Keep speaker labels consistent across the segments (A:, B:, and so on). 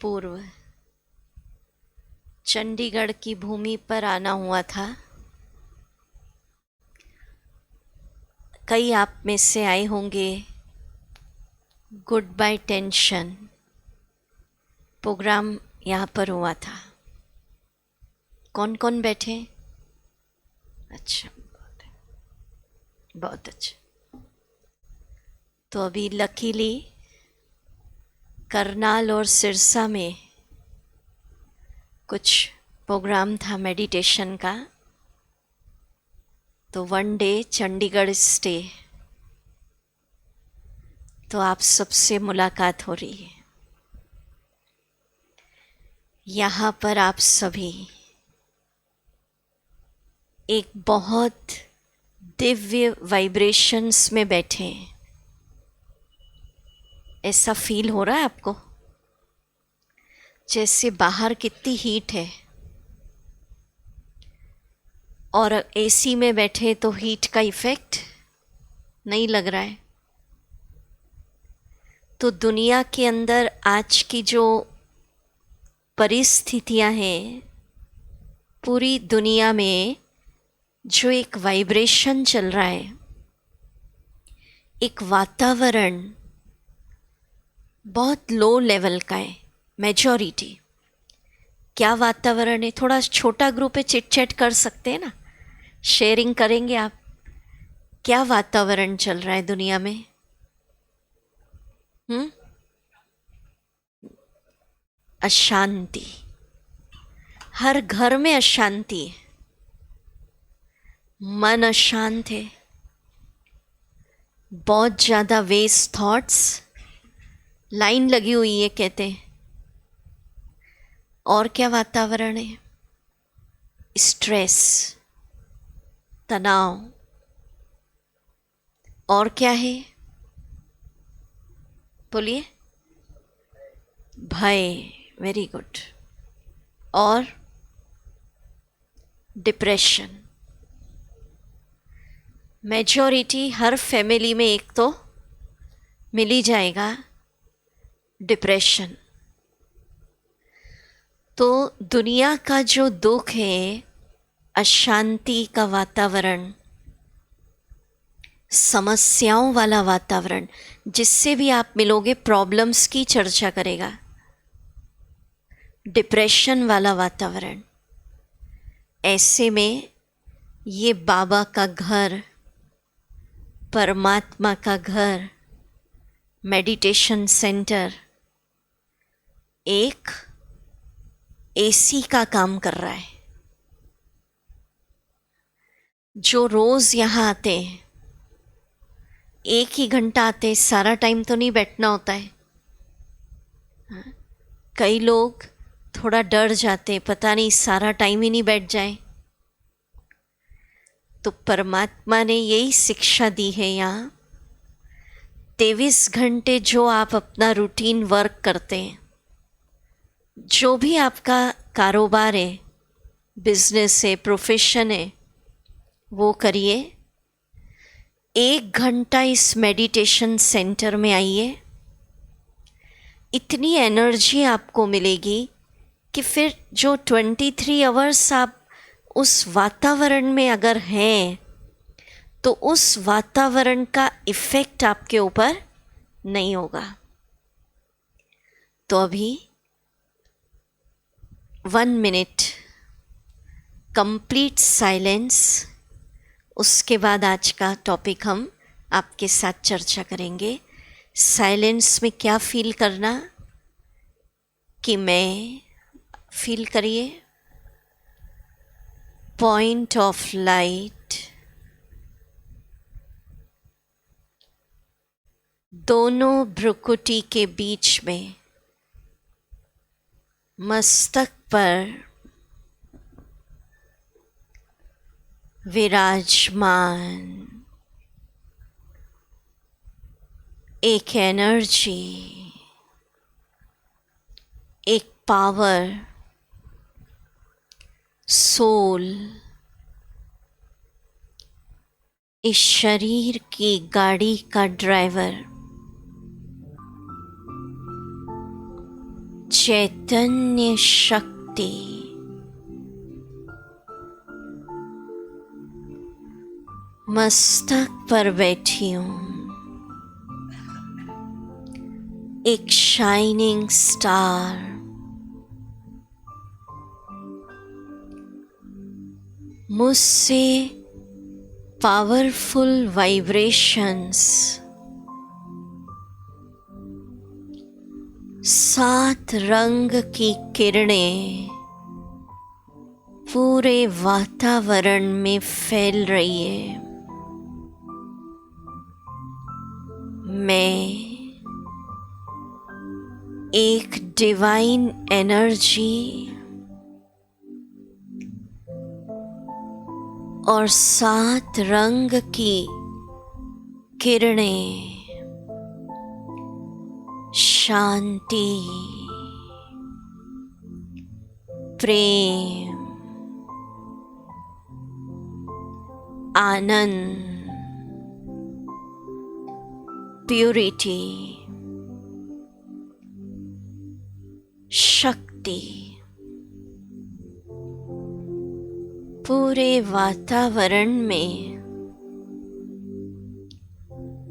A: पूर्व चंडीगढ़ की भूमि पर आना हुआ था। कई आप में से आए होंगे। गुड बाय टेंशन प्रोग्राम यहाँ पर हुआ था। कौन कौन बैठे? अच्छा, बहुत अच्छा। तो अभी लकीली करनाल और सिरसा में कुछ प्रोग्राम था मेडिटेशन का, तो 1 डे चंडीगढ़ स्टे। तो आप सबसे मुलाकात हो रही है। यहाँ पर आप सभी एक बहुत दिव्य वाइब्रेशंस में बैठे हैं। ऐसा फील हो रहा है आपको जैसे बाहर कितनी हीट है और एसी में बैठे तो हीट का इफेक्ट नहीं लग रहा है। तो दुनिया के अंदर आज की जो परिस्थितियां हैं, पूरी दुनिया में जो एक वाइब्रेशन चल रहा है, एक वातावरण बहुत लो लेवल का है। मेजॉरिटी क्या वातावरण है? थोड़ा छोटा ग्रुप है, चिट चैट कर सकते हैं ना, शेयरिंग करेंगे आप। क्या वातावरण चल रहा है दुनिया में? अशांति। हर घर में अशांति है। मन अशांत है। बहुत ज़्यादा वेस्ट थॉट्स, लाइन लगी हुई है कहते हैं। और क्या वातावरण है? स्ट्रेस, तनाव। और क्या है? बोलिए। भय। Very good. और डिप्रेशन। मेजॉरिटी हर फैमिली में एक तो मिल ही जाएगा डिप्रेशन। तो दुनिया का जो दुख है, अशांति का वातावरण, समस्याओं वाला वातावरण, जिससे भी आप मिलोगे प्रॉब्लम्स की चर्चा करेगा। डिप्रेशन वाला वातावरण। ऐसे में ये बाबा का घर, परमात्मा का घर, मेडिटेशन सेंटर एक एसी का काम कर रहा है। जो रोज यहाँ आते हैं, एक ही घंटा आते हैं, सारा टाइम तो नहीं बैठना होता है। कई लोग थोड़ा डर जाते हैं, पता नहीं सारा टाइम ही नहीं बैठ जाए। तो परमात्मा ने यही शिक्षा दी है। यहाँ 23 घंटे जो आप अपना रूटीन वर्क करते हैं, जो भी आपका कारोबार है, बिजनेस है, प्रोफेशन है, वो करिए। 1 घंटा इस मेडिटेशन सेंटर में आइए। इतनी एनर्जी आपको मिलेगी कि फिर जो 23 आवर्स आप उस वातावरण में अगर हैं, तो उस वातावरण का इफ़ेक्ट आपके ऊपर नहीं होगा। तो अभी 1 मिनट कंप्लीट साइलेंस। उसके बाद आज का टॉपिक हम आपके साथ चर्चा करेंगे। साइलेंस में क्या फील करना कि मैं फील करिए पॉइंट ऑफ लाइट दोनों भ्रुकुटी के बीच में, मस्तक पर विराजमान एक एनर्जी, एक पावर, सोल इस शरीर की गाड़ी का ड्राइवर, चैतन्य शक्ति मस्तक पर बैठी हूँ, एक शाइनिंग स्टार। मुझसे पावरफुल वाइब्रेशंस 7 रंग की किरणें पूरे वातावरण में फैल रही है। मैं एक डिवाइन एनर्जी और 7 रंग की किरणें शांति, प्रेम, आनंद, प्यूरिटी, शक्ति पूरे वातावरण में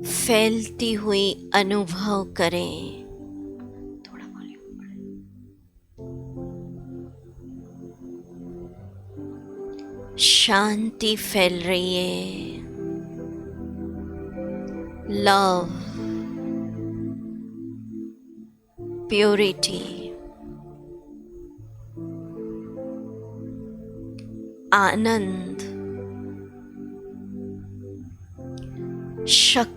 A: फैलती हुई अनुभव करें। थोड़ा वॉल्यूम बढ़ाएं। शांति फैल रही है, लव, प्योरिटी, आनंद, शक्ति।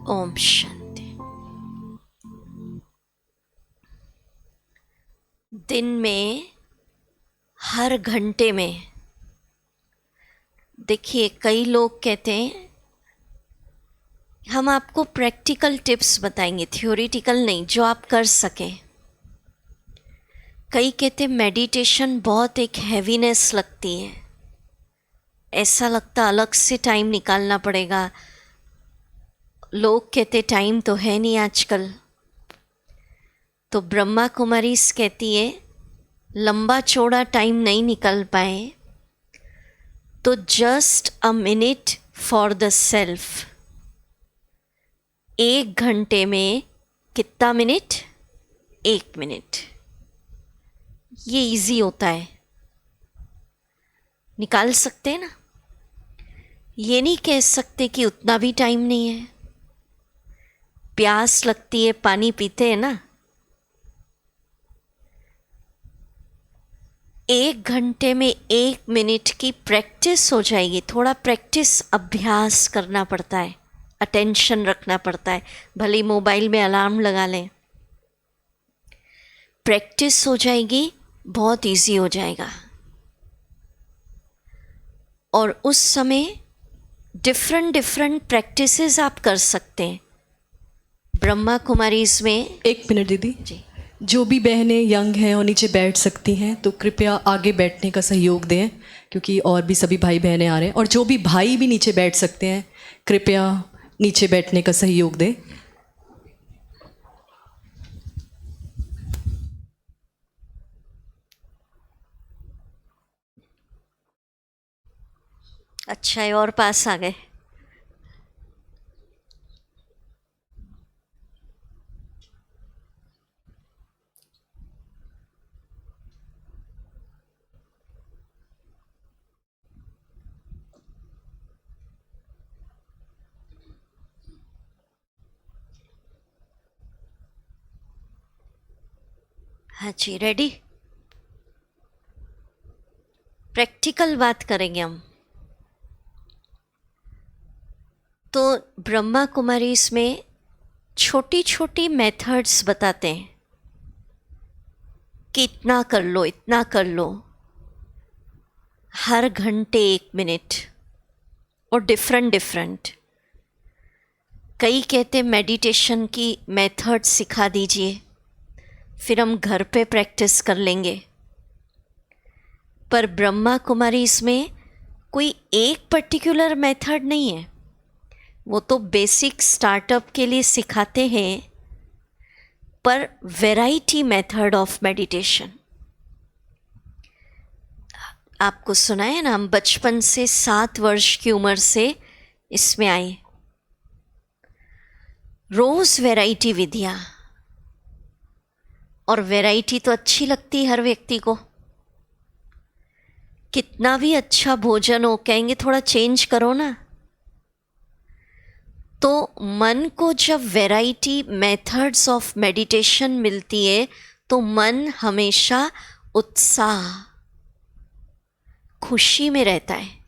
A: ओम शांति। दिन में हर घंटे में, देखिए कई लोग कहते हैं हम आपको प्रैक्टिकल टिप्स बताएंगे, थ्योरेटिकल नहीं, जो आप कर सकें। कई कहते मेडिटेशन बहुत एक हैवीनेस लगती है, ऐसा लगता अलग से टाइम निकालना पड़ेगा। लोग कहते टाइम तो है नहीं आजकल। तो ब्रह्मा कुमारीज कहती है लंबा चौड़ा टाइम नहीं निकल पाए तो just a minute for the self. 1 घंटे में कितना मिनट? 1 मिनट। ये इजी होता है, निकाल सकते हैं ना। ये नहीं कह सकते कि उतना भी टाइम नहीं है। प्यास लगती है, पानी पीते हैं ना। 1 घंटे में 1 मिनट की प्रैक्टिस हो जाएगी। थोड़ा प्रैक्टिस, अभ्यास करना पड़ता है, अटेंशन रखना पड़ता है। भले मोबाइल में अलार्म लगा लें, प्रैक्टिस हो जाएगी, बहुत इजी हो जाएगा। और उस समय डिफरेंट प्रैक्टिसेस आप कर सकते हैं। ब्रह्मा कुमारीज में
B: 1 मिनट दीदी
A: जी,
B: जो भी बहनें यंग हैं और नीचे बैठ सकती हैं तो कृपया आगे बैठने का सहयोग दें, क्योंकि और भी सभी भाई बहनें आ रहे हैं। और जो भी भाई भी नीचे बैठ सकते हैं कृपया नीचे बैठने का सहयोग दें।
A: अच्छा है, और पास आ गए। हाँ जी, रेडी। प्रैक्टिकल बात करेंगे हम। तो ब्रह्मा कुमारीज में छोटी छोटी मेथड्स बताते हैं कि इतना कर लो, इतना कर लो, हर घंटे 1 मिनट, और डिफरेंट। कई कहते मेडिटेशन की मेथड सिखा दीजिए, फिर हम घर पे प्रैक्टिस कर लेंगे। पर ब्रह्मा कुमारी इसमें कोई एक पर्टिकुलर मेथड नहीं है, वो तो बेसिक स्टार्टअप के लिए सिखाते हैं, पर वैरायटी मेथड ऑफ मेडिटेशन। आपको सुना है ना, हम बचपन से 7 वर्ष की उम्र से इसमें आए, रोज वैरायटी विधियाँ, और वैरायटी तो अच्छी लगती है हर व्यक्ति को। कितना भी अच्छा भोजन हो, कहेंगे थोड़ा चेंज करो ना। तो मन को जब वैरायटी मेथड्स ऑफ मेडिटेशन मिलती है तो मन हमेशा उत्साह, खुशी में रहता है।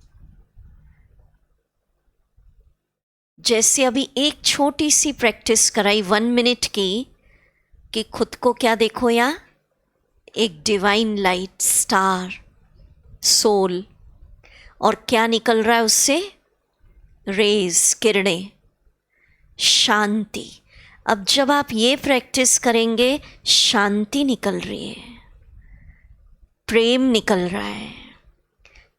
A: जैसे अभी एक छोटी सी प्रैक्टिस कराई 1 मिनट की, कि खुद को क्या देखो, या एक डिवाइन लाइट, स्टार, सोल, और क्या निकल रहा है उससे, रेज, किरणें, शांति। अब जब आप ये प्रैक्टिस करेंगे, शांति निकल रही है, प्रेम निकल रहा है,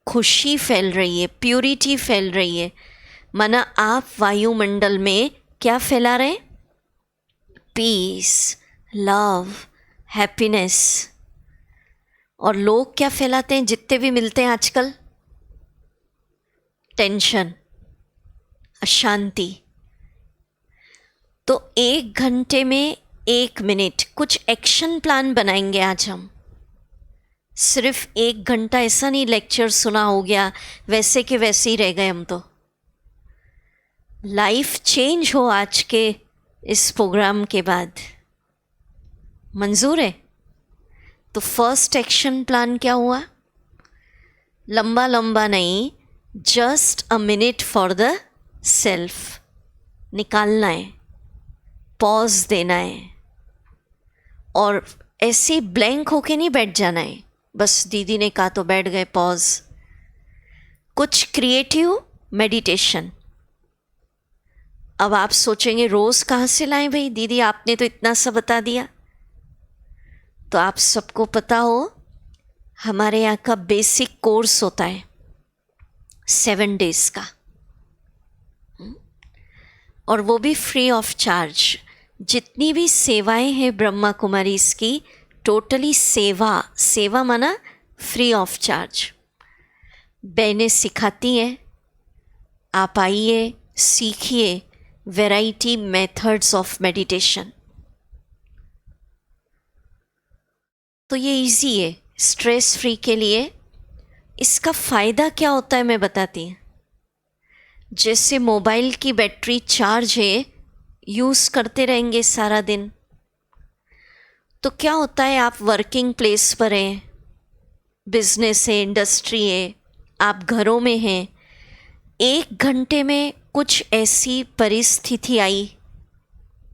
A: खुशी फैल रही है, प्यूरिटी फैल रही है। माना आप वायुमंडल में क्या फैला रहे हैं, पीस, लव, हैप्पीनेस। और लोग क्या फैलाते हैं जितने भी मिलते हैं आजकल, टेंशन, अशांति। तो 1 घंटे में 1 मिनट कुछ एक्शन प्लान बनाएंगे आज हम। सिर्फ 1 घंटा ऐसा नहीं लेक्चर सुना हो गया, वैसे के वैसे ही रह गए हम। तो लाइफ चेंज हो आज के इस प्रोग्राम के बाद, मंजूर है? तो फर्स्ट एक्शन प्लान क्या हुआ, लंबा लंबा नहीं, just a minute for the self निकालना है, पॉज देना है, और ऐसे ब्लैंक होके नहीं बैठ जाना है, बस दीदी ने कहा तो बैठ गए, पॉज। कुछ क्रिएटिव मेडिटेशन। अब आप सोचेंगे रोज़ कहाँ से लाएं भाई, दीदी आपने तो इतना सा बता दिया। तो आप सबको पता हो, हमारे यहाँ का बेसिक कोर्स होता है 7 डेज़ का, और वो भी फ्री ऑफ चार्ज। जितनी भी सेवाएं हैं ब्रह्मा कुमारी इसकी, टोटली सेवा माना फ्री ऑफ चार्ज। बहनें सिखाती हैं, आप आइए, सीखिए वैरायटी मेथड्स ऑफ मेडिटेशन। तो ये इजी है, स्ट्रेस फ्री के लिए। इसका फ़ायदा क्या होता है मैं बताती हूँ। जैसे मोबाइल की बैटरी चार्ज है, यूज़ करते रहेंगे सारा दिन, तो क्या होता है, आप वर्किंग प्लेस पर हैं, बिजनेस है, इंडस्ट्री है, आप घरों में हैं, 1 घंटे में कुछ ऐसी परिस्थिति आई,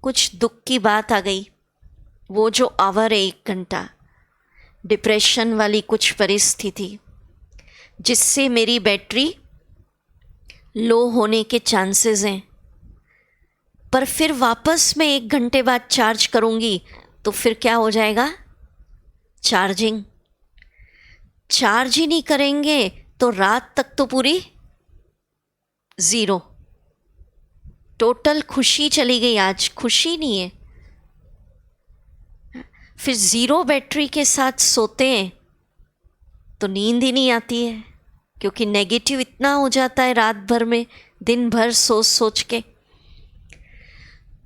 A: कुछ दुख की बात आ गई, वो जो आवर है 1 घंटा, डिप्रेशन वाली कुछ परिस्थिति, जिससे मेरी बैटरी लो होने के चांसेस हैं। पर फिर वापस मैं 1 घंटे बाद चार्ज करूँगी तो फिर क्या हो जाएगा, चार्जिंग। चार्ज ही नहीं करेंगे तो रात तक तो पूरी ज़ीरो, टोटल खुशी चली गई, आज खुशी नहीं है। फिर ज़ीरो बैटरी के साथ सोते हैं तो नींद ही नहीं आती है, क्योंकि नेगेटिव इतना हो जाता है रात भर में, दिन भर सोच सोच के।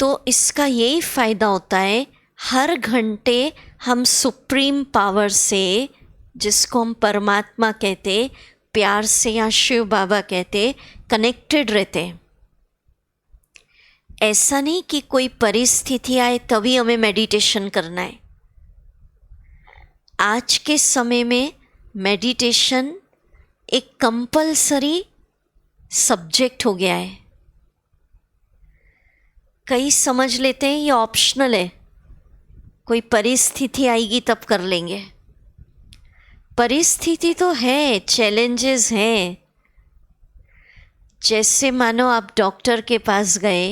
A: तो इसका यही फ़ायदा होता है, हर घंटे हम सुप्रीम पावर से, जिसको हम परमात्मा कहते, प्यार से या शिव बाबा कहते, कनेक्टेड रहते हैं। ऐसा नहीं कि कोई परिस्थिति आए तभी हमें मेडिटेशन करना है। आज के समय में मेडिटेशन एक कंपलसरी सब्जेक्ट हो गया है। कई समझ लेते हैं ये ऑप्शनल है, कोई परिस्थिति आएगी तब कर लेंगे। परिस्थिति तो है, चैलेंजेस हैं। जैसे मानो आप डॉक्टर के पास गए,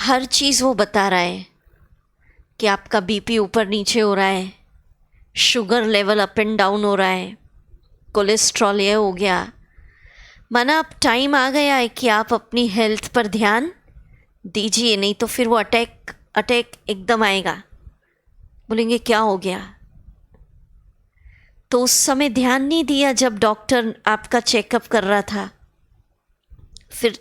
A: हर चीज़ वो बता रहा है कि आपका बीपी ऊपर नीचे हो रहा है, sugar level up and down हो रहा है, कोलेस्ट्रॉल ये हो गया। माना अब टाइम आ गया है कि आप अपनी हेल्थ पर ध्यान दीजिए, नहीं तो फिर वो अटैक एकदम आएगा। बोलेंगे क्या हो गया? तो उस समय ध्यान नहीं दिया जब डॉक्टर आपका चेकअप कर रहा था। फिर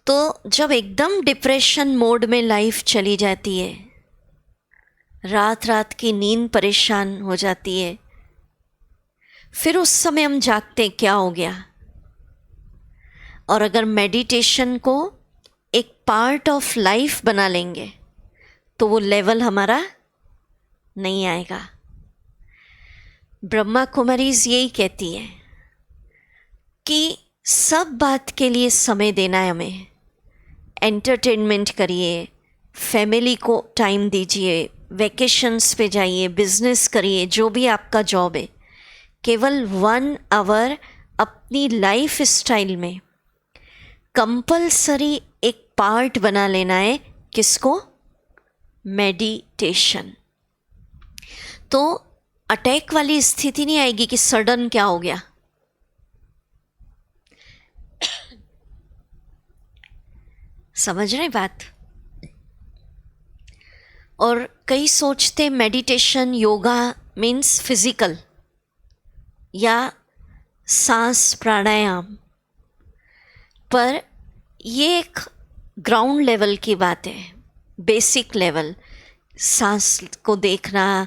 A: तो जब एकदम डिप्रेशन मोड में लाइफ चली जाती है, रात रात की नींद परेशान हो जाती है, फिर उस समय हम जागते क्या हो गया। और अगर मेडिटेशन को एक पार्ट ऑफ लाइफ बना लेंगे तो वो लेवल हमारा नहीं आएगा। ब्रह्मा कुमारीज यही कहती है कि सब बात के लिए समय देना है हमें। एंटरटेनमेंट करिए, फैमिली को टाइम दीजिए, वैकेशंस पे जाइए, बिजनेस करिए, जो भी आपका जॉब है, केवल 1 आवर अपनी लाइफ स्टाइल में कंपलसरी एक पार्ट बना लेना है। किसको? मेडिटेशन। तो अटैक वाली स्थिति नहीं आएगी कि सडन क्या हो गया। समझ रहे बात? और कई सोचते मेडिटेशन योगा मीन्स फिजिकल या सांस प्राणायाम, पर ये एक ग्राउंड लेवल की बात है, बेसिक लेवल। सांस को देखना,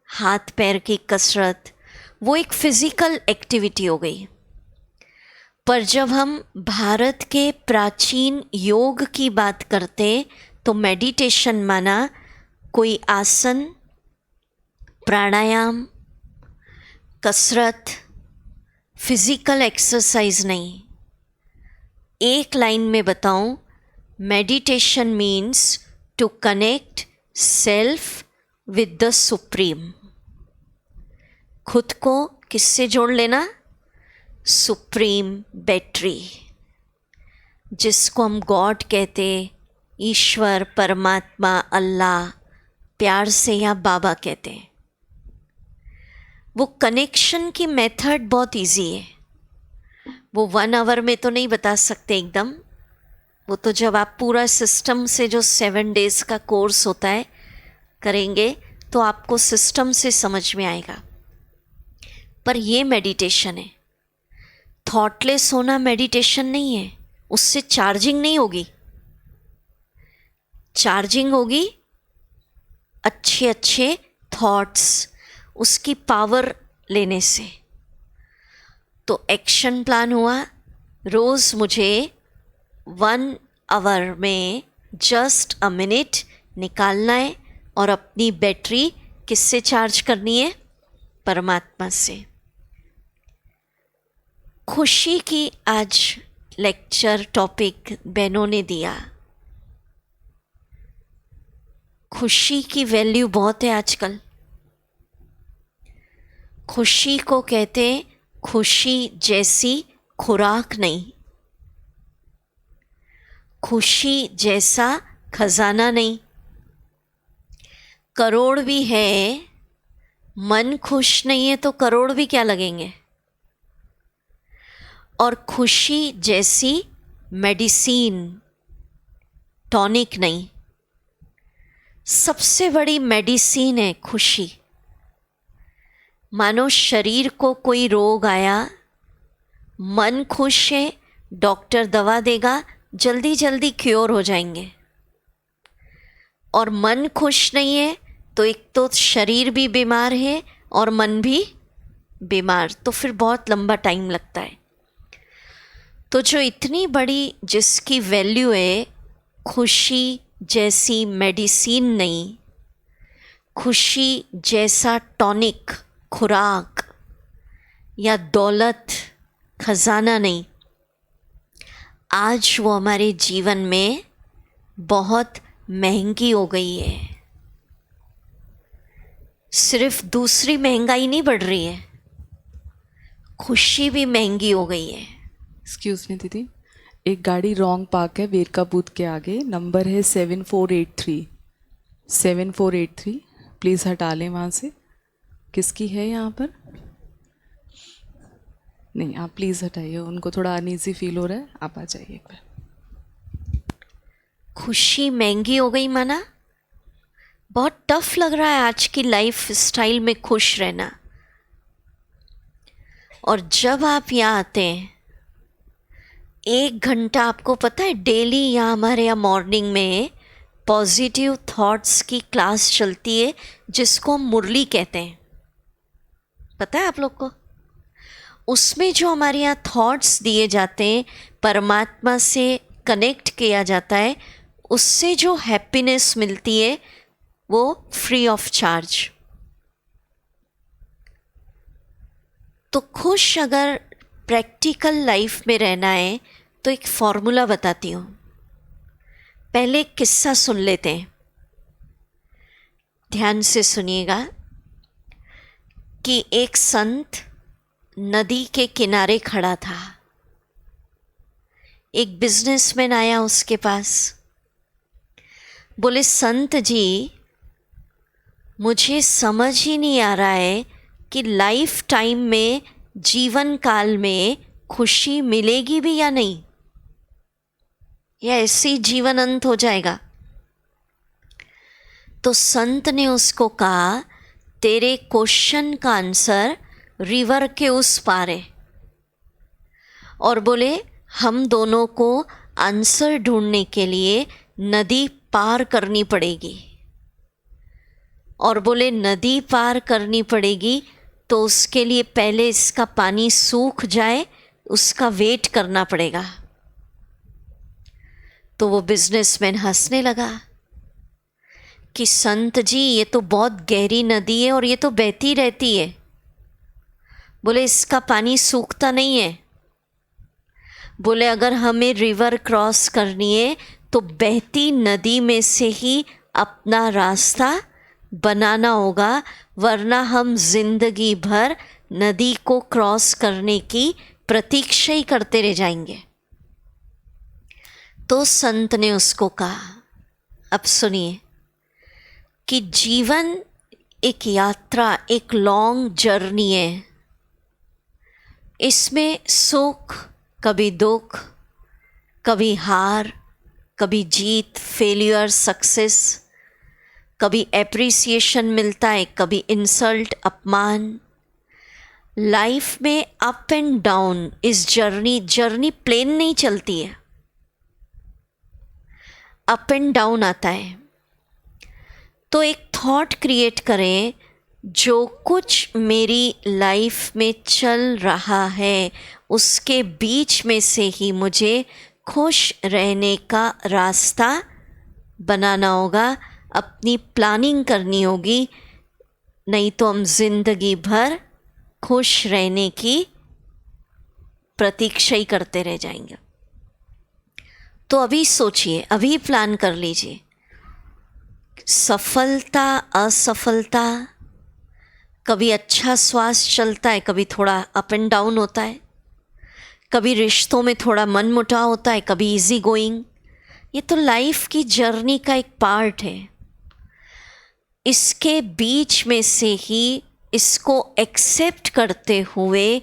A: हाथ पैर की कसरत, वो एक फिजिकल एक्टिविटी हो गई। पर जब हम भारत के प्राचीन योग की बात करते तो मेडिटेशन माना कोई आसन, प्राणायाम, कसरत, फिजिकल एक्सरसाइज नहीं। एक लाइन में बताऊं, meditation means to connect self with the supreme. खुद को किससे जोड़ लेना? सुप्रीम बैटरी, जिसको हम गॉड कहते, ईश्वर, परमात्मा, अल्लाह, प्यार से या बाबा कहते हैं। वो कनेक्शन की मेथड बहुत इजी है। वो 1 आवर में तो नहीं बता सकते एकदम, वो तो जब आप पूरा सिस्टम से जो 7 डेज का कोर्स होता है करेंगे तो आपको सिस्टम से समझ में आएगा। पर ये मेडिटेशन है। थॉटलेस होना मेडिटेशन नहीं है, उससे चार्जिंग नहीं होगी। चार्जिंग होगी अच्छे अच्छे थॉट्स, उसकी पावर लेने से। तो एक्शन प्लान हुआ, रोज़ मुझे 1 आवर में जस्ट अ मिनट निकालना है और अपनी बैटरी किससे चार्ज करनी है? परमात्मा से। खुशी की आज लेक्चर टॉपिक बहनों ने दिया। खुशी की वैल्यू बहुत है आजकल। खुशी को कहते हैं खुशी जैसी खुराक नहीं, खुशी जैसा खजाना नहीं। करोड़ भी है, मन खुश नहीं है तो करोड़ भी क्या लगेंगे। और खुशी जैसी मेडिसिन, टॉनिक नहीं। सबसे बड़ी मेडिसिन है खुशी। मानो शरीर को कोई रोग आया, मन खुश है, डॉक्टर दवा देगा, जल्दी जल्दी क्योर हो जाएंगे। और मन खुश नहीं है तो एक तो शरीर भी बीमार है और मन भी बीमार, तो फिर बहुत लंबा टाइम लगता है। तो जो इतनी बड़ी जिसकी वैल्यू है, खुशी जैसी मेडिसिन नहीं, खुशी जैसा टॉनिक, खुराक या दौलत, खजाना नहीं, आज वो हमारे जीवन में बहुत महंगी हो गई है। सिर्फ दूसरी महंगाई नहीं बढ़ रही है, खुशी भी महंगी हो गई है।
B: एक्सक्यूज़ मी दीदी,
C: एक गाड़ी रॉन्ग पार्क है वेरका बूथ के आगे, नंबर है 7483 प्लीज़ हटा लें वहाँ से। किसकी है यहाँ पर? नहीं, आप प्लीज़ हटाइए, उनको थोड़ा अनईजी फील हो रहा है, आप आ जाइए एक बार।
A: खुशी महंगी हो गई माना। बहुत टफ लग रहा है आज की लाइफ स्टाइल में खुश रहना। और जब आप यहाँ आते हैं, 1 घंटा आपको पता है डेली यहाँ हमारे यहाँ मॉर्निंग में पॉजिटिव थॉट्स की क्लास चलती है, जिसको हम मुरली कहते हैं। पता है आप लोग को? उसमें जो हमारे यहाँ थॉट्स दिए जाते हैं, परमात्मा से कनेक्ट किया जाता है, उससे जो हैप्पीनेस मिलती है वो फ्री ऑफ चार्ज। तो खुश अगर प्रैक्टिकल लाइफ में रहना है तो एक फॉर्मूला बताती हूँ। पहले एक किस्सा सुन लेते हैं, ध्यान से सुनिएगा। कि एक संत नदी के किनारे खड़ा था। एक बिजनेसमैन आया उसके पास, बोले संत जी मुझे समझ ही नहीं आ रहा है कि लाइफ टाइम में, जीवन काल में खुशी मिलेगी भी या नहीं, या ऐसे ही जीवन अंत हो जाएगा। तो संत ने उसको कहा तेरे क्वेश्चन का आंसर रिवर के उस पार है। और बोले हम दोनों को आंसर ढूंढने के लिए नदी पार करनी पड़ेगी। और बोले नदी पार करनी पड़ेगी तो उसके लिए पहले इसका पानी सूख जाए, उसका वेट करना पड़ेगा। तो वो बिजनेसमैन हंसने लगा कि संत जी ये तो बहुत गहरी नदी है और ये तो बहती रहती है। बोले इसका पानी सूखता नहीं है। बोले अगर हमें रिवर क्रॉस करनी है तो बहती नदी में से ही अपना रास्ता बनाना होगा, वरना हम जिंदगी भर नदी को क्रॉस करने की प्रतीक्षा ही करते रह जाएंगे। तो संत ने उसको कहा, अब सुनिए कि जीवन एक यात्रा, एक लॉन्ग जर्नी है। इसमें सुख, कभी दुख, कभी हार, कभी जीत, फेलियर, सक्सेस, कभी एप्रिसिएशन मिलता है, कभी इंसल्ट, अपमान। लाइफ में अप एंड डाउन, इस जर्नी प्लेन नहीं चलती है, अप एंड डाउन आता है। तो एक थॉट क्रिएट करें, जो कुछ मेरी लाइफ में चल रहा है उसके बीच में से ही मुझे खुश रहने का रास्ता बनाना होगा, अपनी प्लानिंग करनी होगी, नहीं तो हम जिंदगी भर खुश रहने की प्रतीक्षा ही करते रह जाएंगे। तो अभी सोचिए, अभी प्लान कर लीजिए। सफलता असफलता, कभी अच्छा श्वास चलता है, कभी थोड़ा अप एंड डाउन होता है, कभी रिश्तों में थोड़ा मनमुटाव होता है, कभी इजी गोइंग। ये तो लाइफ की जर्नी का एक पार्ट है। इसके बीच में से ही इसको एक्सेप्ट करते हुए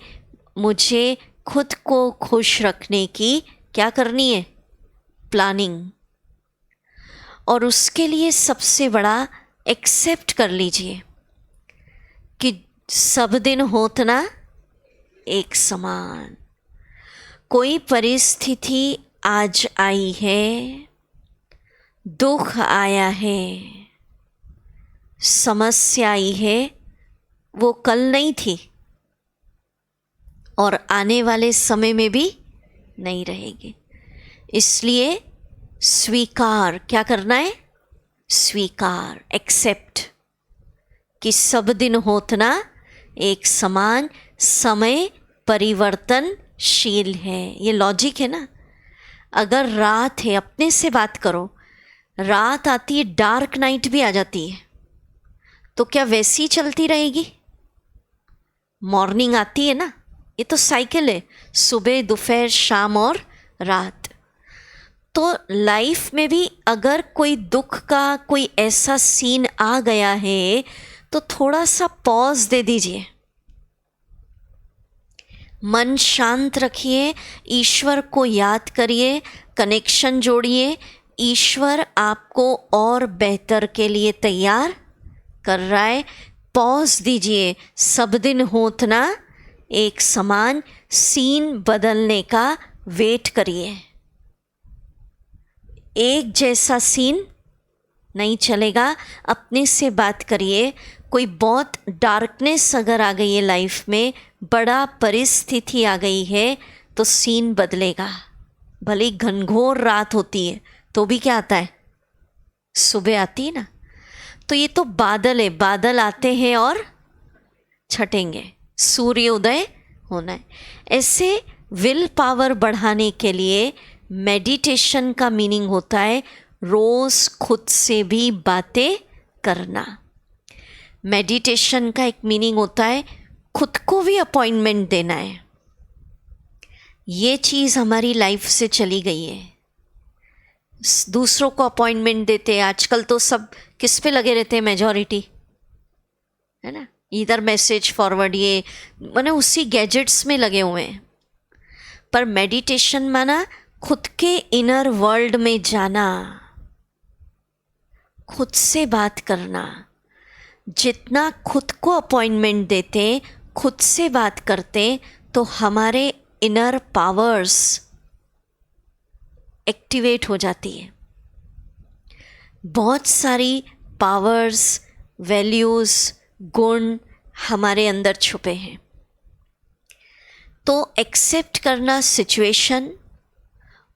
A: मुझे खुद को खुश रखने की क्या करनी है? प्लानिंग। और उसके लिए सबसे बड़ा एक्सेप्ट कर लीजिए कि सब दिन होत ना एक समान। कोई परिस्थिति आज आई है, दुख आया है, समस्या आई है, वो कल नहीं थी और आने वाले समय में भी नहीं रहेगी। इसलिए स्वीकार, क्या करना है? स्वीकार, एक्सेप्ट कि सब दिन होत ना एक समान, समय परिवर्तनशील है। ये लॉजिक है ना। अगर रात है, अपने से बात करो, रात आती है, डार्क नाइट भी आ जाती है, तो क्या वैसी चलती रहेगी? मॉर्निंग आती है ना, ये तो साइकिल है, सुबह, दोपहर, शाम और रात। तो लाइफ में भी अगर कोई दुख का कोई ऐसा सीन आ गया है तो थोड़ा सा पॉज दे दीजिए, मन शांत रखिए, ईश्वर को याद करिए, कनेक्शन जोड़िए। ईश्वर आपको और बेहतर के लिए तैयार कर रहा है। पॉज दीजिए, सब दिन होत ना एक समान, सीन बदलने का वेट करिए। एक जैसा सीन नहीं चलेगा, अपने से बात करिए। कोई बहुत डार्कनेस अगर आ गई है लाइफ में, बड़ा परिस्थिति आ गई है, तो सीन बदलेगा। भले ही घनघोर रात होती है तो भी क्या आता है, सुबह आती है ना। तो ये तो बादल है, बादल आते हैं और छटेंगे, सूर्य उदय होना है। ऐसे विल पावर बढ़ाने के लिए मेडिटेशन का मीनिंग होता है रोज़ खुद से भी बातें करना। मेडिटेशन का एक मीनिंग होता है खुद को भी अपॉइंटमेंट देना है। ये चीज़ हमारी लाइफ से चली गई है, दूसरों को अपॉइंटमेंट देते हैं। आजकल तो सब किस पे लगे रहते हैं, मेजॉरिटी है ना, इधर मैसेज फॉरवर्ड, ये माने उसी गैजेट्स में लगे हुए हैं। पर मेडिटेशन माना खुद के इनर वर्ल्ड में जाना, खुद से बात करना। जितना खुद को अपॉइंटमेंट देते, खुद से बात करते, तो हमारे इनर पावर्स एक्टिवेट हो जाती है। बहुत सारी पावर्स, वैल्यूज़, गुण हमारे अंदर छुपे हैं। तो एक्सेप्ट करना सिचुएशन,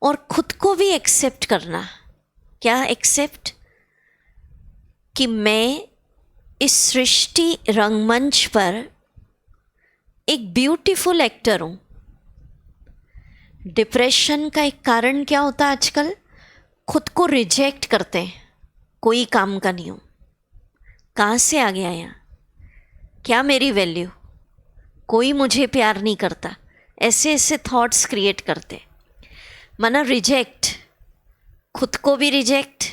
A: और खुद को भी एक्सेप्ट करना। क्या एक्सेप्ट? कि मैं इस सृष्टि रंगमंच पर एक ब्यूटीफुल एक्टर हूँ। डिप्रेशन का एक कारण क्या होता है आजकल, खुद को रिजेक्ट करते हैं, कोई काम का नहीं हूँ, कहाँ से आ गया यहाँ, क्या मेरी वैल्यू, कोई मुझे प्यार नहीं करता, ऐसे ऐसे थॉट्स क्रिएट करते। माना रिजेक्ट, खुद को भी रिजेक्ट,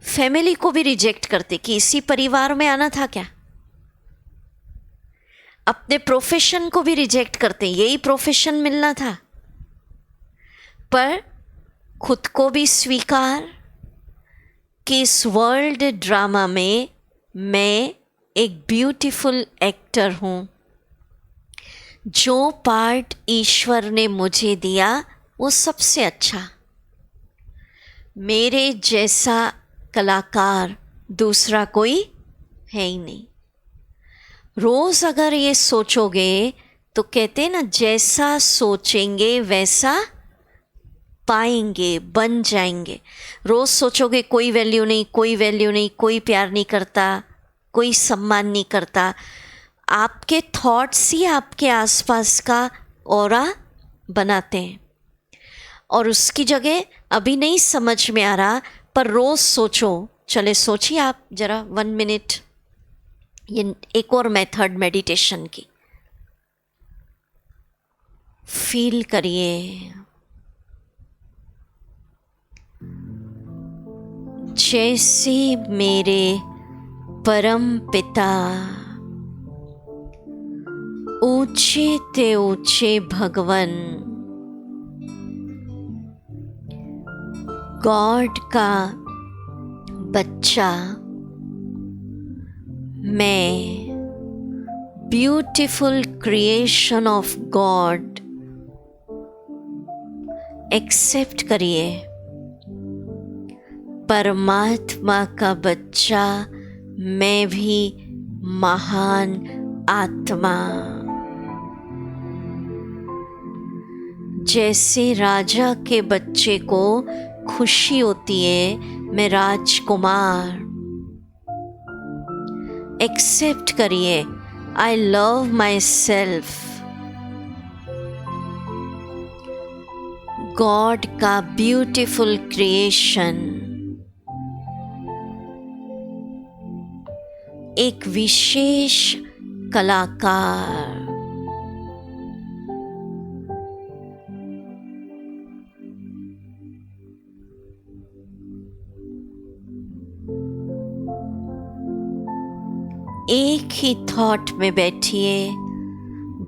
A: फैमिली को भी रिजेक्ट करते कि इसी परिवार में आना था क्या। अपने प्रोफेशन को भी रिजेक्ट करते, यही प्रोफेशन मिलना था। पर खुद को भी स्वीकार कि इस वर्ल्ड ड्रामा में मैं एक ब्यूटीफुल एक्टर हूँ। जो पार्ट ईश्वर ने मुझे दिया वो सबसे अच्छा, मेरे जैसा कलाकार दूसरा कोई है ही नहीं। रोज़ अगर ये सोचोगे तो कहते हैं ना, जैसा सोचेंगे वैसा पाएंगे, बन जाएंगे। रोज़ सोचोगे कोई वैल्यू नहीं, कोई वैल्यू नहीं, कोई प्यार नहीं करता, कोई सम्मान नहीं करता, आपके थॉट्स ही आपके आसपास का ऑरा बनाते हैं। और उसकी जगह अभी नहीं समझ में आ रहा, पर रोज़ सोचो। चले सोचिए आप ज़रा 1 मिनट, ये एक और मेथड मेडिटेशन की, फील करिए जैसे मेरे परम पिता ऊंचे ते ऊंचे भगवन गॉड का बच्चा, मैं beautiful creation of God accept करिए। परमात्मा का बच्चा, मैं भी महान आत्मा। जैसे राजा के बच्चे को खुशी होती है, मैं राजकुमार। एक्सेप्ट करिए, I love my self. God का ब्यूटीफुल क्रिएशन, एक विशेष कलाकार। एक ही थॉट में बैठिए,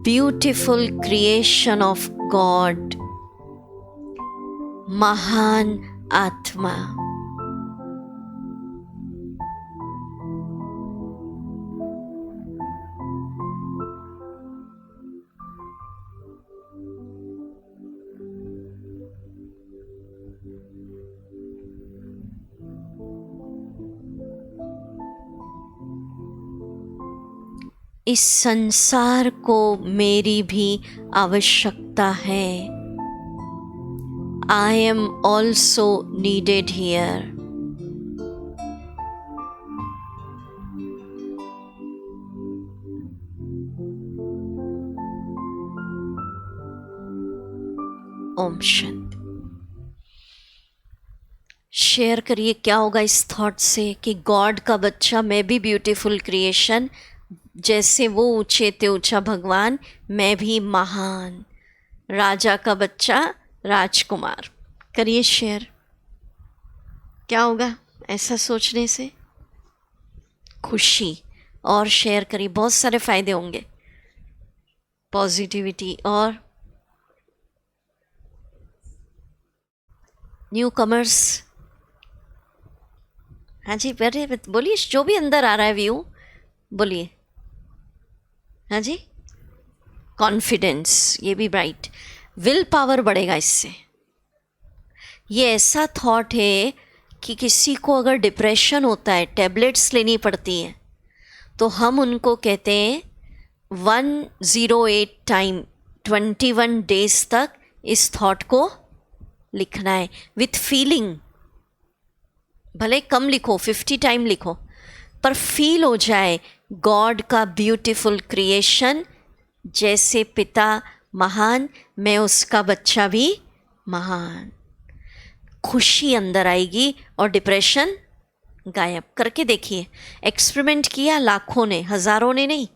A: ब्यूटीफुल क्रिएशन ऑफ गॉड, महान आत्मा। इस संसार को मेरी भी आवश्यकता है। I am also needed here. ओम शांति। शेयर करिए क्या होगा इस थॉट से कि गॉड का बच्चा, मैं भी ब्यूटीफुल क्रिएशन, जैसे वो ऊंचे ते ऊंचा भगवान, मैं भी महान राजा का बच्चा, राजकुमार। करिए शेयर, क्या होगा ऐसा सोचने से? खुशी। और शेयर करिए, बहुत सारे फायदे होंगे, पॉजिटिविटी। और न्यू कमर्स, हाँ जी बोलिए, जो भी अंदर आ रहा है व्यू बोलिए। हाँ जी, कॉन्फिडेंस, ये भी राइट। विल पावर बढ़ेगा इससे। ये ऐसा थॉट है कि किसी को अगर डिप्रेशन होता है, टैबलेट्स लेनी पड़ती हैं, तो हम उनको कहते हैं 108 टाइम 21 डेज तक इस थॉट को लिखना है विथ फीलिंग। भले कम लिखो, 50 टाइम लिखो, पर फील हो जाए गॉड का ब्यूटीफुल क्रिएशन, जैसे पिता महान, मैं उसका बच्चा भी महान। खुशी अंदर आएगी और डिप्रेशन गायब। करके देखिए, एक्सपेरिमेंट किया लाखों ने, हज़ारों ने नहीं,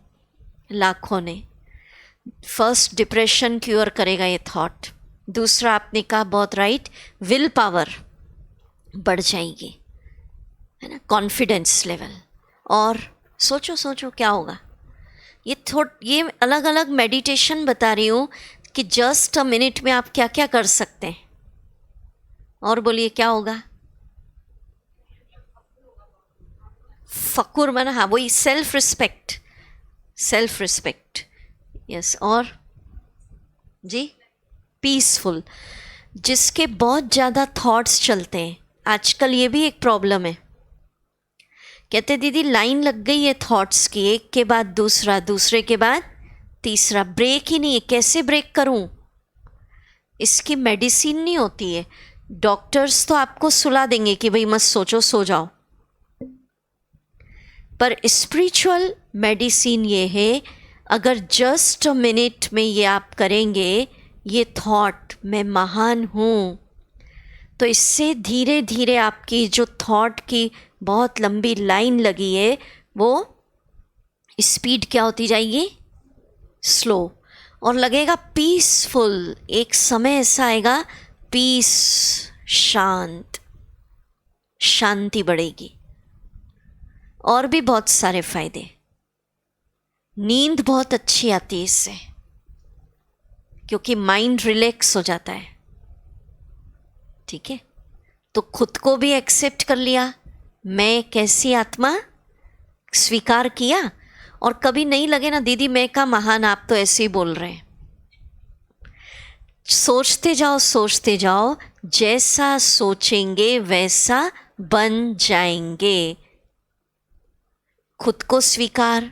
A: लाखों ने। फर्स्ट, डिप्रेशन क्योर करेगा ये थॉट। दूसरा, आपने कहा बहुत राइट, विल पावर बढ़ जाएगी, है ना, कॉन्फिडेंस लेवल। और सोचो क्या होगा। ये अलग अलग मेडिटेशन बता रही हूँ कि जस्ट अ मिनट में आप क्या क्या कर सकते हैं। और बोलिए क्या होगा? फकुर माना, हाँ वही, self respect, self respect, yes. और जी, पीसफुल। जिसके बहुत ज़्यादा थॉट्स चलते हैं आजकल, ये भी एक प्रॉब्लम है। कहते दीदी लाइन लग गई है थॉट्स की, एक के बाद दूसरा, दूसरे के बाद तीसरा, ब्रेक ही नहीं है, कैसे ब्रेक करूं? इसकी मेडिसिन नहीं होती है। डॉक्टर्स तो आपको सुला देंगे कि भाई मत सोचो, सो जाओ, पर स्पिरिचुअल मेडिसिन ये है, अगर जस्ट अ मिनट में ये आप करेंगे, ये थॉट मैं महान हूँ, तो इससे धीरे धीरे आपकी जो थॉट की बहुत लंबी लाइन लगी है, वो स्पीड क्या होती जाएगी? स्लो। और लगेगा पीसफुल। एक समय ऐसा आएगा, पीस, शांत, शांति बढ़ेगी। और भी बहुत सारे फायदे। नींद बहुत अच्छी आती है इससे, क्योंकि माइंड रिलैक्स हो जाता है। ठीक है, तो खुद को भी एक्सेप्ट कर लिया, मैं कैसी आत्मा, स्वीकार किया। और कभी नहीं लगे ना दीदी मैं का महान, आप तो ऐसे ही बोल रहे हैं। सोचते जाओ, सोचते जाओ, जैसा सोचेंगे वैसा बन जाएंगे। खुद को स्वीकार,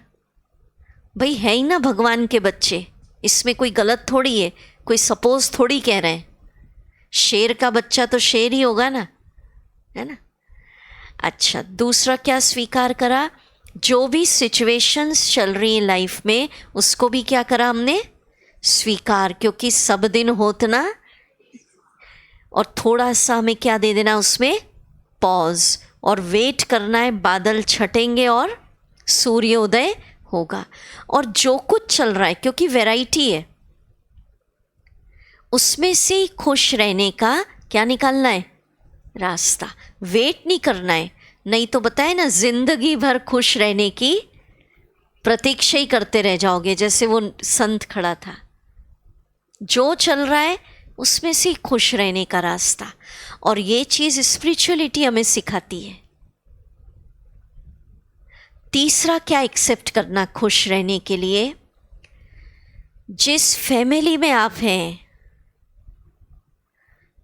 A: भाई है ही ना भगवान के बच्चे, इसमें कोई गलत थोड़ी है, कोई सपोज थोड़ी कह रहे हैं। शेर का बच्चा तो शेर ही होगा ना, है ना। अच्छा, दूसरा क्या स्वीकार करा? जो भी सिचुएशंस चल रही हैं लाइफ में, उसको भी क्या करा हमने? स्वीकार, क्योंकि सब दिन होत ना। और थोड़ा सा हमें क्या दे देना उसमें? पॉज, और वेट करना है, बादल छटेंगे और सूर्योदय होगा। और जो कुछ चल रहा है, क्योंकि वैरायटी है, उसमें से ही खुश रहने का क्या निकालना है? रास्ता। वेट नहीं करना है, नहीं तो बताए ना, जिंदगी भर खुश रहने की प्रतीक्षा ही करते रह जाओगे, जैसे वो संत खड़ा था। जो चल रहा है उसमें से खुश रहने का रास्ता, और ये चीज़ स्पिरिचुअलिटी हमें सिखाती है। तीसरा क्या एक्सेप्ट करना खुश रहने के लिए? जिस फैमिली में आप हैं,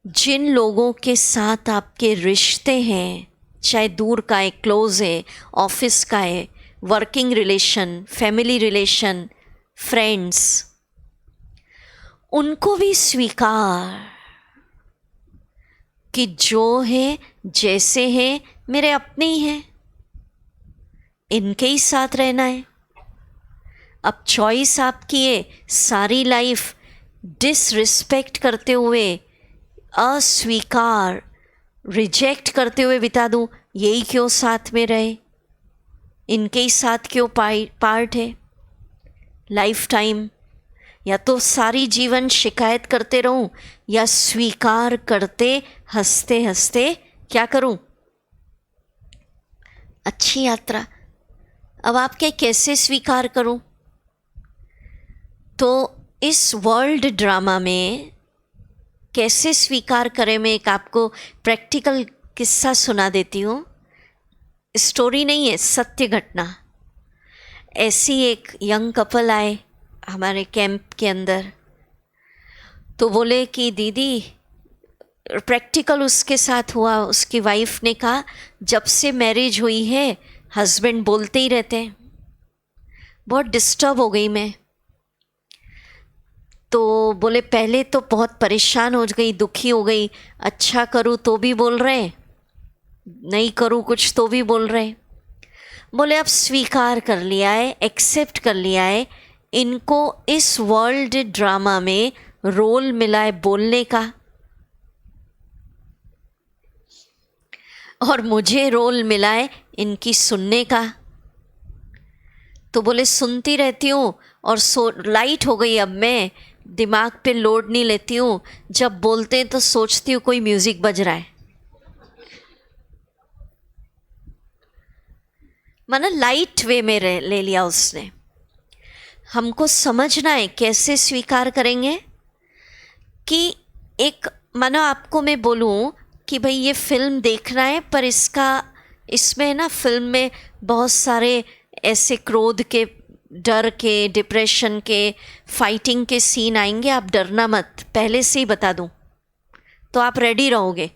A: जिन लोगों के साथ आपके रिश्ते हैं, चाहे दूर का है, क्लोज है, ऑफिस का है, working relation, family relation, friends, उनको भी स्वीकार कि जो है जैसे हैं मेरे अपने ही हैं, इनके ही साथ रहना है। अब चॉइस आपकी है, सारी लाइफ डिसरिस्पेक्ट करते हुए, अस्वीकार, रिजेक्ट करते हुए बिता दूं, यही क्यों साथ में रहे, इनके ही साथ क्यों पार्ट है लाइफ टाइम। या तो सारी जीवन शिकायत करते रहूं, या स्वीकार करते हंसते हंसते क्या करूं, अच्छी यात्रा। अब आप क्या कैसे स्वीकार करूं? तो इस वर्ल्ड ड्रामा में कैसे स्वीकार करें, मैं एक आपको प्रैक्टिकल किस्सा सुना देती हूँ। स्टोरी नहीं है, सत्य घटना। ऐसी एक यंग कपल आए हमारे कैंप के अंदर, तो बोले कि दीदी, प्रैक्टिकल उसके साथ हुआ। उसकी वाइफ ने कहा जब से मैरिज हुई है हस्बैंड बोलते ही रहते हैं। बहुत डिस्टर्ब हो गई मैं। तो बोले पहले तो बहुत परेशान हो गई, दुखी हो गई, अच्छा करूँ तो भी बोल रहे, नहीं करूँ कुछ तो भी बोल रहे। बोले अब स्वीकार कर लिया है, एक्सेप्ट कर लिया है, इनको इस वर्ल्ड ड्रामा में रोल मिला है बोलने का, और मुझे रोल मिला है इनकी सुनने का। तो बोले सुनती रहती हूँ और लाइट हो गई, अब मैं दिमाग पे लोड नहीं लेती हूँ, जब बोलते हैं तो सोचती हूँ कोई म्यूज़िक बज रहा है। माना लाइट वे में ले लिया उसने। हमको समझना है कैसे स्वीकार करेंगे कि एक, मानो आपको मैं बोलूँ कि भाई ये फिल्म देखना है, पर इसमें ना फिल्म में बहुत सारे ऐसे क्रोध के, डर के, डिप्रेशन के, फाइटिंग के सीन आएंगे, आप डरना मत, पहले से ही बता दूं, तो आप रेडी रहोगे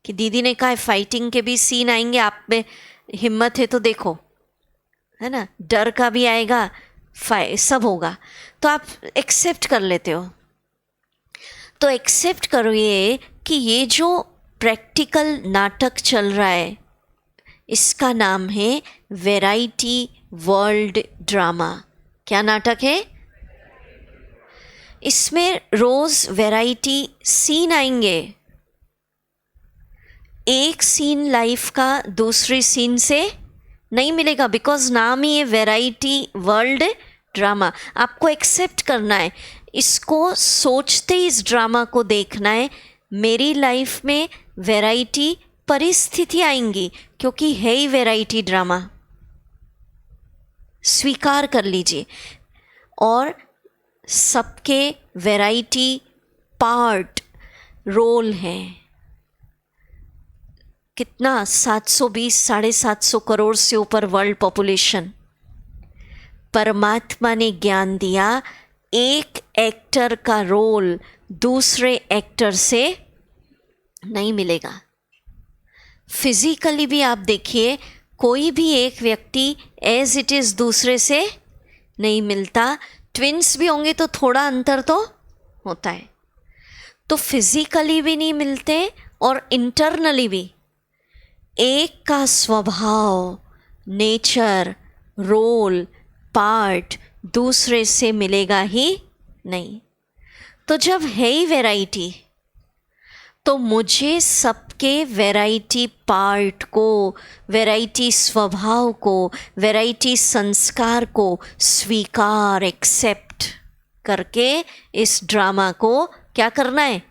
A: कि दीदी ने कहा है फाइटिंग के भी सीन आएंगे, आप में हिम्मत है तो देखो, है ना, डर का भी आएगा, सब होगा, तो आप एक्सेप्ट कर लेते हो। तो एक्सेप्ट करो ये कि ये जो प्रैक्टिकल नाटक चल रहा है इसका नाम है वैरायटी वर्ल्ड ड्रामा। क्या नाटक है? इसमें रोज वैरायटी सीन आएंगे। एक सीन लाइफ का दूसरी सीन से नहीं मिलेगा, बिकॉज नाम ही है वैरायटी वर्ल्ड ड्रामा। आपको एक्सेप्ट करना है, इसको सोचते ही इस ड्रामा को देखना है। मेरी लाइफ में वैरायटी परिस्थिति आएंगी क्योंकि है ही वैरायटी ड्रामा, स्वीकार कर लीजिए। और सबके वैरायटी पार्ट रोल हैं। कितना 720 750 करोड़ से ऊपर वर्ल्ड पॉपुलेशन। परमात्मा ने ज्ञान दिया, एक एक्टर का रोल दूसरे एक्टर से नहीं मिलेगा। फिजिकली भी आप देखिए, कोई भी एक व्यक्ति एज इट इज़ दूसरे से नहीं मिलता। ट्विंस भी होंगे तो थोड़ा अंतर तो होता है। तो फिजिकली भी नहीं मिलते और इंटरनली भी। एक का स्वभाव, नेचर, रोल, पार्ट दूसरे से मिलेगा ही नहीं। तो जब है ही वैरायटी, तो मुझे सबके वैरायटी पार्ट को, वैरायटी स्वभाव को, वैरायटी संस्कार को स्वीकार, एक्सेप्ट करके इस ड्रामा को क्या करना है?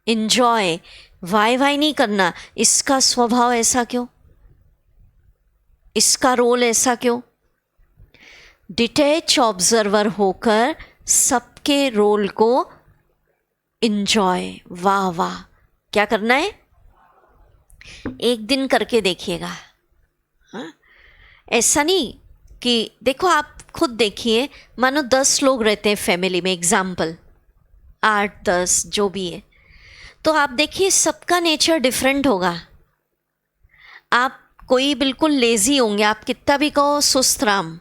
A: एंजॉय। वाई नहीं करना, इसका स्वभाव ऐसा क्यों, इसका रोल ऐसा क्यों। डिटैच ऑब्जर्वर होकर सबके रोल को इंजॉय। वाह वाह, क्या करना है? एक दिन करके देखिएगा। हाँ, ऐसा नहीं कि देखो, आप खुद देखिए, मानो 10 लोग रहते हैं फैमिली में, एग्जाम्पल 8-10 जो भी है, तो आप देखिए सबका नेचर डिफरेंट होगा। आप कोई बिल्कुल लेज़ी होंगे, आप कितना भी कहो सुस्त राम।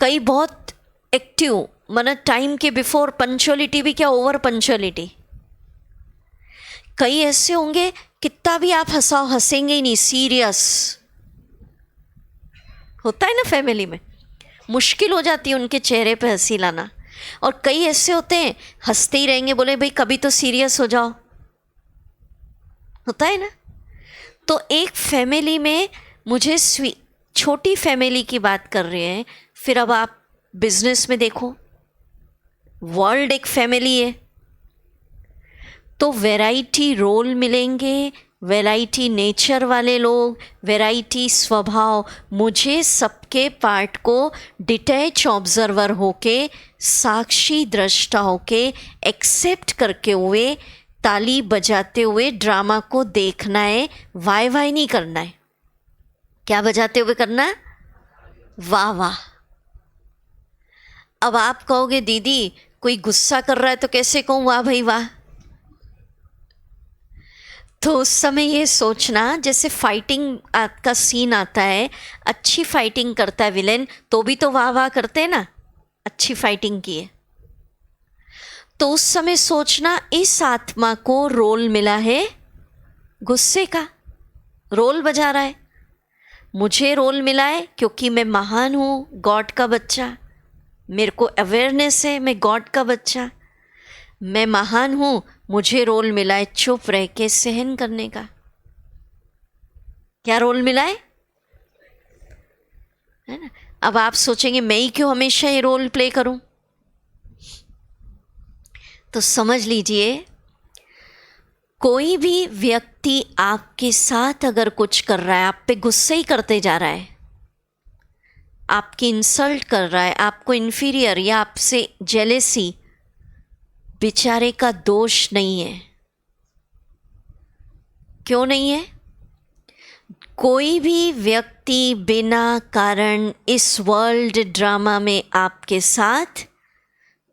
A: कई बहुत एक्टिव, मतलब टाइम के बिफोर, पंचुअलिटी भी क्या, ओवर पंचुअलिटी। कई ऐसे होंगे कितना भी आप हंसाओ हंसेंगे ही नहीं, सीरियस। होता है ना फैमिली में, मुश्किल हो जाती है उनके चेहरे पे हंसी लाना। और कई ऐसे होते हैं हंसते ही रहेंगे, बोले भाई कभी तो सीरियस हो जाओ। होता है ना। तो एक फैमिली में, मुझे छोटी फैमिली की बात कर रहे हैं, फिर अब आप बिजनेस में देखो, वर्ल्ड एक फैमिली है, तो वैरायटी रोल मिलेंगे, वैरायटी नेचर वाले लोग, वैरायटी स्वभाव। मुझे सबके पार्ट को डिटैच ऑब्जर्वर होके, साक्षी दृष्टा होके, एक्सेप्ट करके हुए, ताली बजाते हुए ड्रामा को देखना है। वाई वाई नहीं करना है। क्या बजाते हुए करना है? वाह वाह। अब आप कहोगे दीदी कोई गुस्सा कर रहा है तो कैसे कहूँ वाह भाई वाह? तो उस समय ये सोचना, जैसे फाइटिंग का सीन आता है, अच्छी फाइटिंग करता है विलेन, तो भी तो वाह वाह करते हैं ना, अच्छी फाइटिंग की है। तो उस समय सोचना, इस आत्मा को रोल मिला है गुस्से का, रोल बजा रहा है। मुझे रोल मिला है क्योंकि मैं महान हूँ, गॉड का बच्चा, मेरे को अवेयरनेस है मैं गॉड का बच्चा, मैं महान हूँ, मुझे रोल मिला है चुप रह के सहन करने का। क्या रोल मिला है ना? अब आप सोचेंगे मैं ही क्यों हमेशा ये रोल प्ले करूं? तो समझ लीजिए, कोई भी व्यक्ति आपके साथ अगर कुछ कर रहा है, आप पे गुस्से ही करते जा रहा है, आपकी इंसल्ट कर रहा है, आपको इन्फीरियर या आपसे जेलेसी, बेचारे का दोष नहीं है। क्यों नहीं है? कोई भी व्यक्ति बिना कारण इस वर्ल्ड ड्रामा में आपके साथ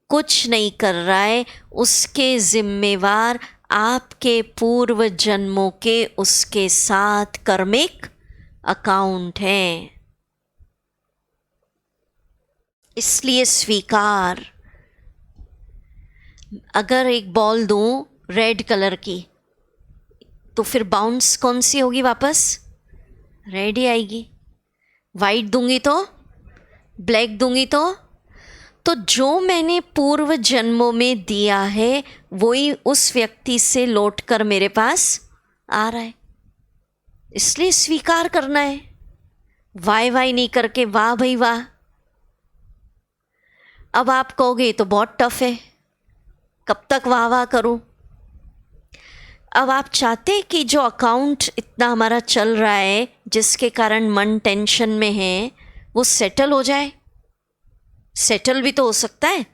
A: कुछ नहीं कर रहा है, उसके जिम्मेवार आपके पूर्व जन्मों के उसके साथ कर्मिक अकाउंट हैं। इसलिए स्वीकार। अगर एक बॉल दूं रेड कलर की, तो फिर बाउंस कौन सी होगी? वापस रेड ही आएगी। वाइट दूंगी तो, ब्लैक दूंगी तो जो मैंने पूर्व जन्मों में दिया है वही उस व्यक्ति से लौटकर मेरे पास आ रहा है। इसलिए स्वीकार करना है, वाई वाई नहीं करके वाह भाई वाह। अब आप कहोगे तो बहुत टफ है, कब तक वाह वाह करूं? अब आप चाहते कि जो अकाउंट इतना हमारा चल रहा है, जिसके कारण मन टेंशन में है, वो सेटल हो जाए। सेटल भी तो हो सकता है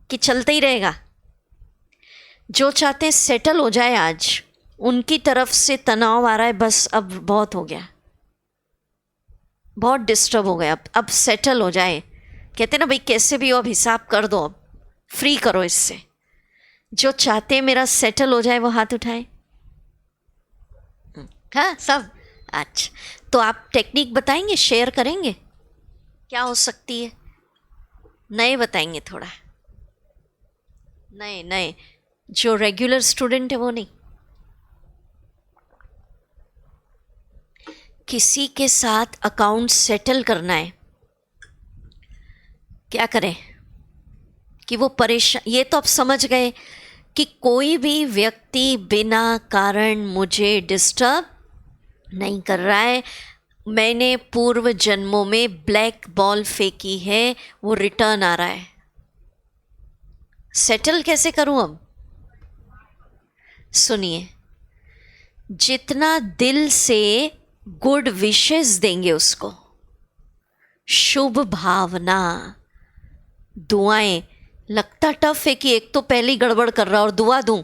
A: कि चलते ही रहेगा। जो चाहते हैं सेटल हो जाए, आज उनकी तरफ से तनाव आ रहा है, बस अब बहुत हो गया, बहुत डिस्टर्ब हो गया, अब सेटल हो जाए। कहते हैं ना भाई, कैसे भी हो अब हिसाब कर दो, अब फ्री करो इससे। जो चाहते हैं मेरा सेटल हो जाए वो हाथ उठाए। हाँ सब। अच्छा, तो आप टेक्निक बताएंगे, शेयर करेंगे, क्या हो सकती है? नए बताएंगे थोड़ा, नए जो रेगुलर स्टूडेंट है वो नहीं। किसी के साथ अकाउंट सेटल करना है, क्या करें कि वो परेशान। ये तो आप समझ गए कि कोई भी व्यक्ति बिना कारण मुझे डिस्टर्ब नहीं कर रहा है। मैंने पूर्व जन्मों में ब्लैक बॉल फेंकी है, वो रिटर्न आ रहा है। सेटल कैसे करूं अब? सुनिए, जितना दिल से गुड विशेस देंगे उसको, शुभ भावना, दुआएं। लगता टफ है कि एक तो पहले ही गड़बड़ कर रहा और दुआ दूं,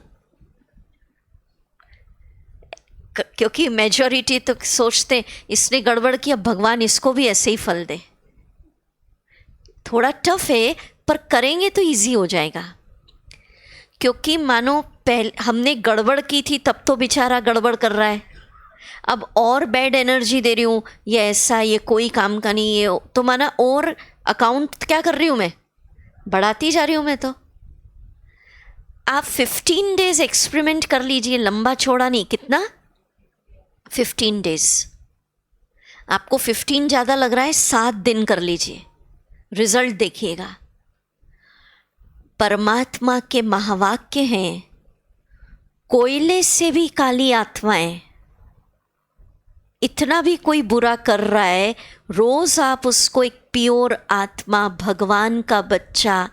A: क्योंकि मेजॉरिटी तो सोचते इसने गड़बड़ किया, भगवान इसको भी ऐसे ही फल दे। थोड़ा टफ है, पर करेंगे तो इजी हो जाएगा। क्योंकि मानो पहले हमने गड़बड़ की थी, तब तो बेचारा गड़बड़ कर रहा है, अब और बैड एनर्जी दे रही हूँ, ये ऐसा, ये कोई काम का नहीं, ये तो माना और अकाउंट क्या कर रही हूँ मैं, बढ़ाती जा रही हूँ मैं। तो आप 15 डेज एक्सपेरिमेंट कर लीजिए, लंबा छोड़ा नहीं, कितना, 15 डेज। आपको 15 ज़्यादा लग रहा है, 7 दिन कर लीजिए, रिजल्ट देखिएगा। परमात्मा के महावाक्य हैं, कोयले से भी काली आत्माएं, इतना भी कोई बुरा कर रहा है, रोज आप उसको एक प्योर आत्मा, भगवान का बच्चा,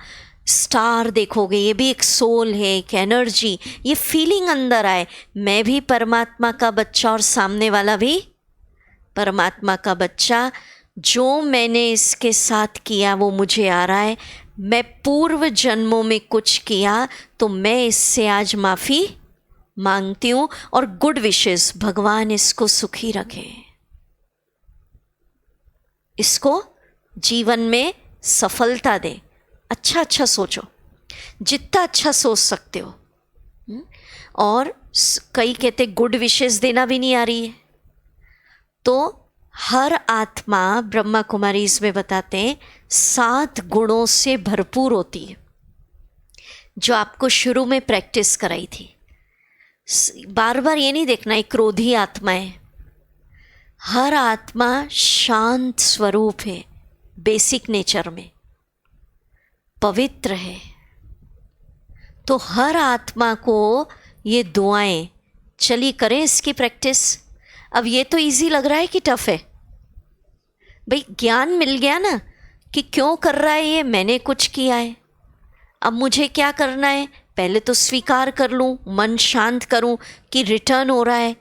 A: स्टार देखोगे, ये भी एक सोल है, एक एनर्जी, ये फीलिंग अंदर आए, मैं भी परमात्मा का बच्चा और सामने वाला भी परमात्मा का बच्चा, जो मैंने इसके साथ किया वो मुझे आ रहा है, मैं पूर्व जन्मों में कुछ किया तो मैं इससे आज माफ़ी मांगती हूँ, और गुड विशेस, भगवान इसको सुखी रखे, इसको जीवन में सफलता दे। अच्छा अच्छा सोचो, जितना अच्छा सोच सकते हो। और कई कहते गुड विशेस देना भी नहीं आ रही है, तो हर आत्मा, ब्रह्मा कुमारी इसमें बताते हैं, 7 गुणों से भरपूर होती है, जो आपको शुरू में प्रैक्टिस कराई थी। बार बार ये नहीं देखना है क्रोधी आत्मा है, हर आत्मा शांत स्वरूप है, बेसिक नेचर में पवित्र है। तो हर आत्मा को ये दुआएं, चली करें इसकी प्रैक्टिस। अब ये तो इजी लग रहा है कि टफ है, भाई ज्ञान मिल गया ना कि क्यों कर रहा है ये, मैंने कुछ किया है, अब मुझे क्या करना है, पहले तो स्वीकार कर लूँ, मन शांत करूँ कि रिटर्न हो रहा है,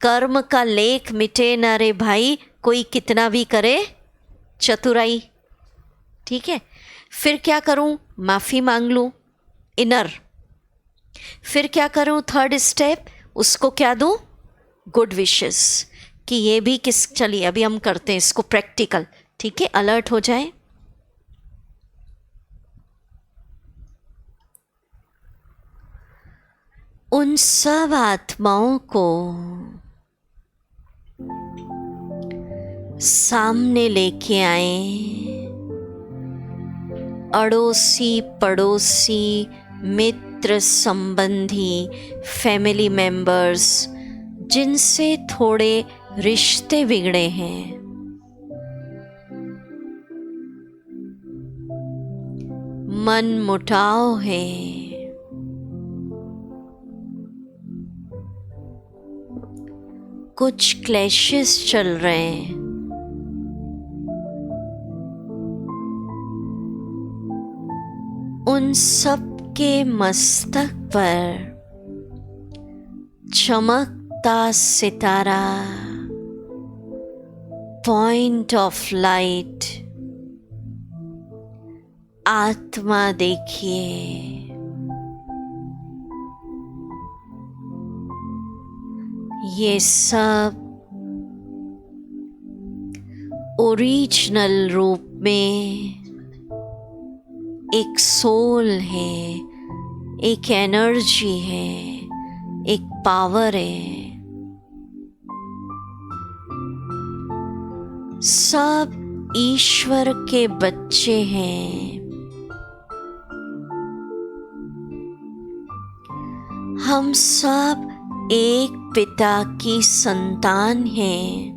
A: कर्म का लेख मिटे न रे भाई, कोई कितना भी करे चतुराई, ठीक है। फिर क्या करूँ, माफ़ी मांग लूँ, इनर। फिर क्या करूँ, थर्ड स्टेप, उसको क्या दूँ, गुड विशेस, कि ये भी किस, चलिए अभी हम करते हैं इसको प्रैक्टिकल, ठीक है, अलर्ट हो जाए। उन सब आत्माओं को सामने लेके आए, अड़ोसी पड़ोसी, मित्र संबंधी, फैमिली मेंबर्स, जिनसे थोड़े रिश्ते बिगड़े हैं, मन मुटाव है, कुछ क्लैशेस चल रहे हैं, उन सब के मस्तक पर चमकता सितारा, पॉइंट ऑफ लाइट, आत्मा देखिए, ये सब ओरिजिनल रूप में एक सोल है, एक एनर्जी है, एक पावर है। सब ईश्वर के बच्चे हैं। हम सब एक पिता की संतान हैं।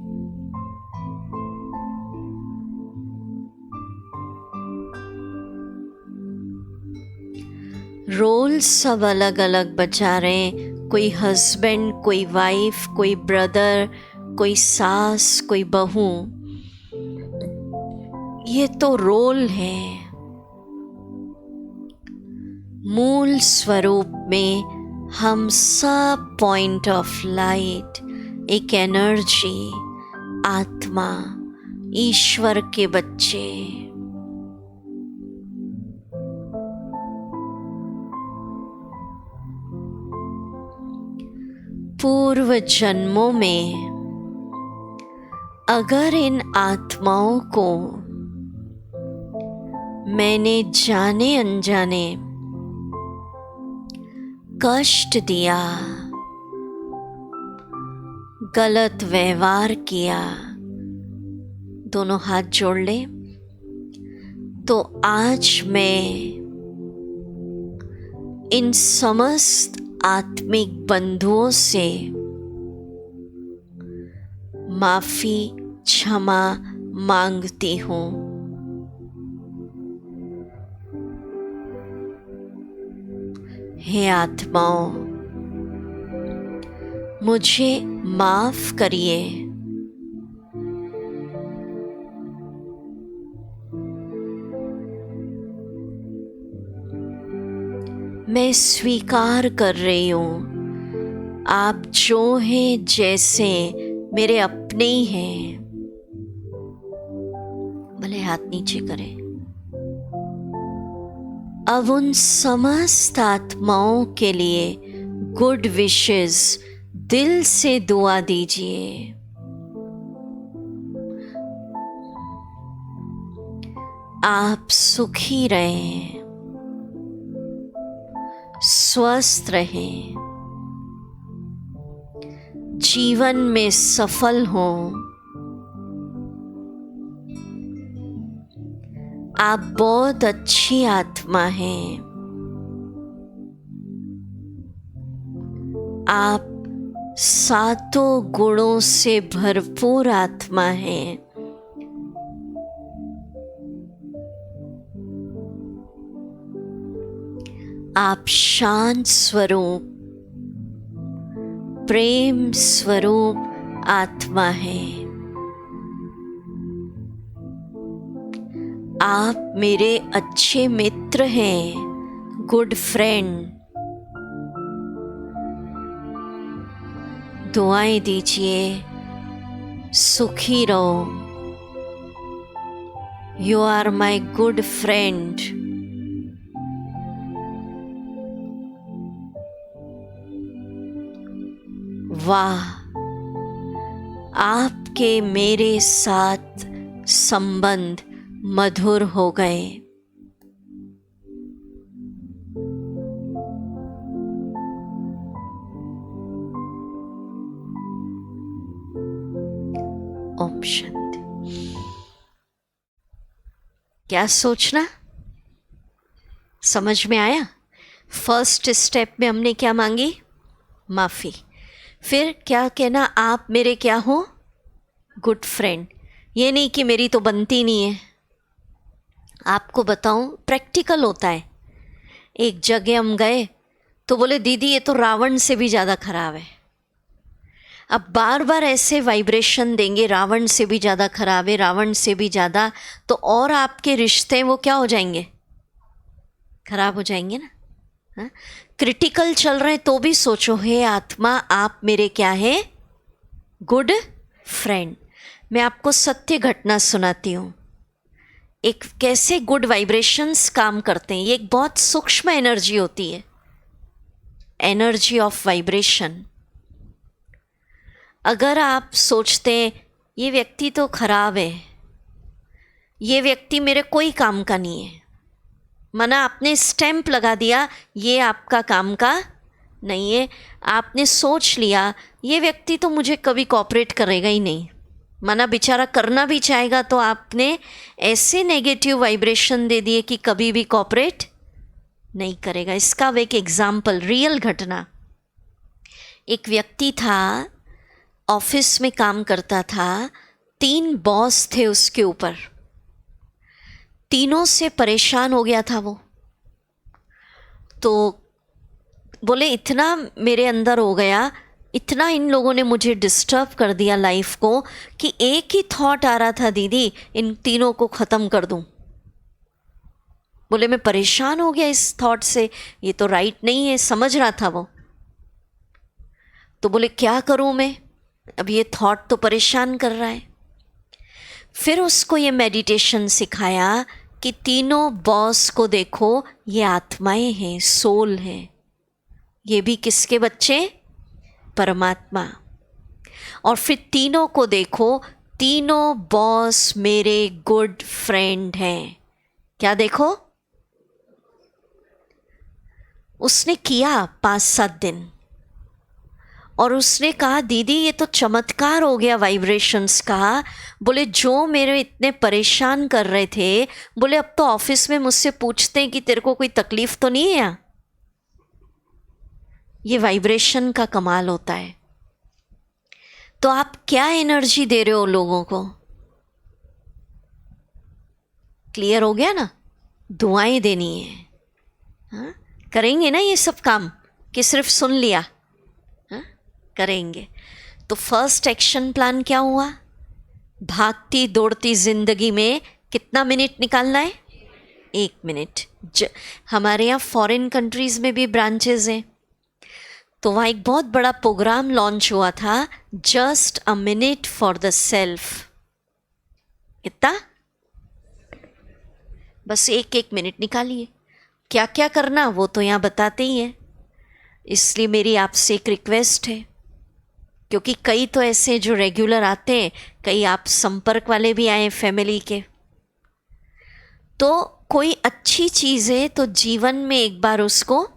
A: रोल सब अलग अलग बजा रहे हैं, कोई हस्बैंड, कोई वाइफ, कोई ब्रदर, कोई सास, कोई बहू। ये तो रोल है। मूल स्वरूप में हम सब पॉइंट ऑफ लाइट, एक एनर्जी, आत्मा, ईश्वर के बच्चे, पूर्व जन्मों में अगर इन आत्माओं को मैंने जाने अनजाने कष्ट दिया, गलत व्यवहार किया, दोनों हाथ जोड़ ले, तो आज मैं इन समस्त आत्मिक बंधुओं से माफी क्षमा मांगती हूँ। हे आत्माओं, मुझे माफ करिए। मैं स्वीकार कर रही हूँ आप जो हैं जैसे मेरे अपने ही हैं। भले हाथ नीचे करें। अब उन समस्त आत्माओं के लिए गुड विशेस दिल से दुआ दीजिए। आप सुखी रहें, स्वस्थ रहें, जीवन में सफल हों। आप बहुत अच्छी आत्मा हैं। आप सातों गुणों से भरपूर आत्मा हैं। आप शांत स्वरूप, प्रेम स्वरूप आत्मा हैं। आप मेरे अच्छे मित्र हैं, गुड फ्रेंड। दुआएं दीजिए, सुखी रहो। You are my good friend. वाह, आपके मेरे साथ संबंध मधुर हो गए। ओम शांति। क्या सोचना समझ में आया? फर्स्ट स्टेप में हमने क्या मांगी? माफ़ी। फिर क्या कहना? आप मेरे क्या हो? Good friend. ये नहीं कि मेरी तो बनती नहीं है। आपको बताऊं, प्रैक्टिकल होता है। एक जगह हम गए तो बोले दीदी ये तो रावण से भी ज़्यादा खराब है। अब बार बार ऐसे वाइब्रेशन देंगे, रावण से भी ज़्यादा खराब है, रावण से भी ज़्यादा, तो और आपके रिश्ते वो क्या हो जाएंगे? खराब हो जाएंगे ना। हाँ? क्रिटिकल चल रहे हैं तो भी सोचो, हे आत्मा आप मेरे क्या है? Good friend. मैं आपको सत्य घटना सुनाती हूँ। एक कैसे गुड वाइब्रेशंस काम करते हैं। ये एक बहुत सूक्ष्म एनर्जी होती है, एनर्जी ऑफ वाइब्रेशन। अगर आप सोचते हैं ये व्यक्ति तो खराब है, ये व्यक्ति मेरे कोई काम का नहीं है, माना आपने स्टैंप लगा दिया ये आपका काम का नहीं है, आपने सोच लिया ये व्यक्ति तो मुझे कभी कोऑपरेट करेगा ही नहीं, माना बेचारा करना भी चाहेगा तो आपने ऐसे नेगेटिव वाइब्रेशन दे दिए कि कभी भी कोऑपरेट नहीं करेगा। इसका एक एग्जाम्पल, रियल घटना। एक व्यक्ति था, ऑफिस में काम करता था, 3 बॉस थे उसके ऊपर, तीनों से परेशान हो गया था वो। तो बोले इतना मेरे अंदर हो गया, इतना इन लोगों ने मुझे डिस्टर्ब कर दिया लाइफ को कि एक ही थॉट आ रहा था, दीदी इन तीनों को ख़त्म कर दूं। बोले मैं परेशान हो गया इस थॉट से, ये तो राइट नहीं है, समझ रहा था वो। तो बोले क्या करूं मैं, अब ये थॉट तो परेशान कर रहा है। फिर उसको ये मेडिटेशन सिखाया कि तीनों बॉस को देखो, ये आत्माएं हैं, सोल हैं, ये भी किसके बच्चे? परमात्मा। और फिर तीनों को देखो, तीनों बॉस मेरे गुड फ्रेंड हैं। क्या देखो? उसने किया 5-7 दिन और उसने कहा दीदी ये तो चमत्कार हो गया वाइब्रेशंस का। बोले जो मेरे इतने परेशान कर रहे थे, बोले अब तो ऑफिस में मुझसे पूछते हैं कि तेरे को कोई तकलीफ तो नहीं है यहाँ। ये वाइब्रेशन का कमाल होता है। तो आप क्या एनर्जी दे रहे हो लोगों को? क्लियर हो गया ना? दुआएं देनी है। हाँ? करेंगे ना ये सब काम कि सिर्फ सुन लिया? हाँ? करेंगे। तो फर्स्ट एक्शन प्लान क्या हुआ? भागती दौड़ती जिंदगी में कितना मिनट निकालना है? 1 मिनट। हमारे यहाँ फॉरेन कंट्रीज में भी ब्रांचेज हैं, तो वहाँ एक बहुत बड़ा प्रोग्राम लॉन्च हुआ था, just a minute for the self. कितना? बस 1 मिनट निकालिए। क्या क्या करना वो तो यहाँ बताते ही हैं। इसलिए मेरी आपसे एक रिक्वेस्ट है, क्योंकि कई तो ऐसे जो रेगुलर आते हैं, कई आप संपर्क वाले भी आए फैमिली के, तो कोई अच्छी चीज़ है तो जीवन में एक बार उसको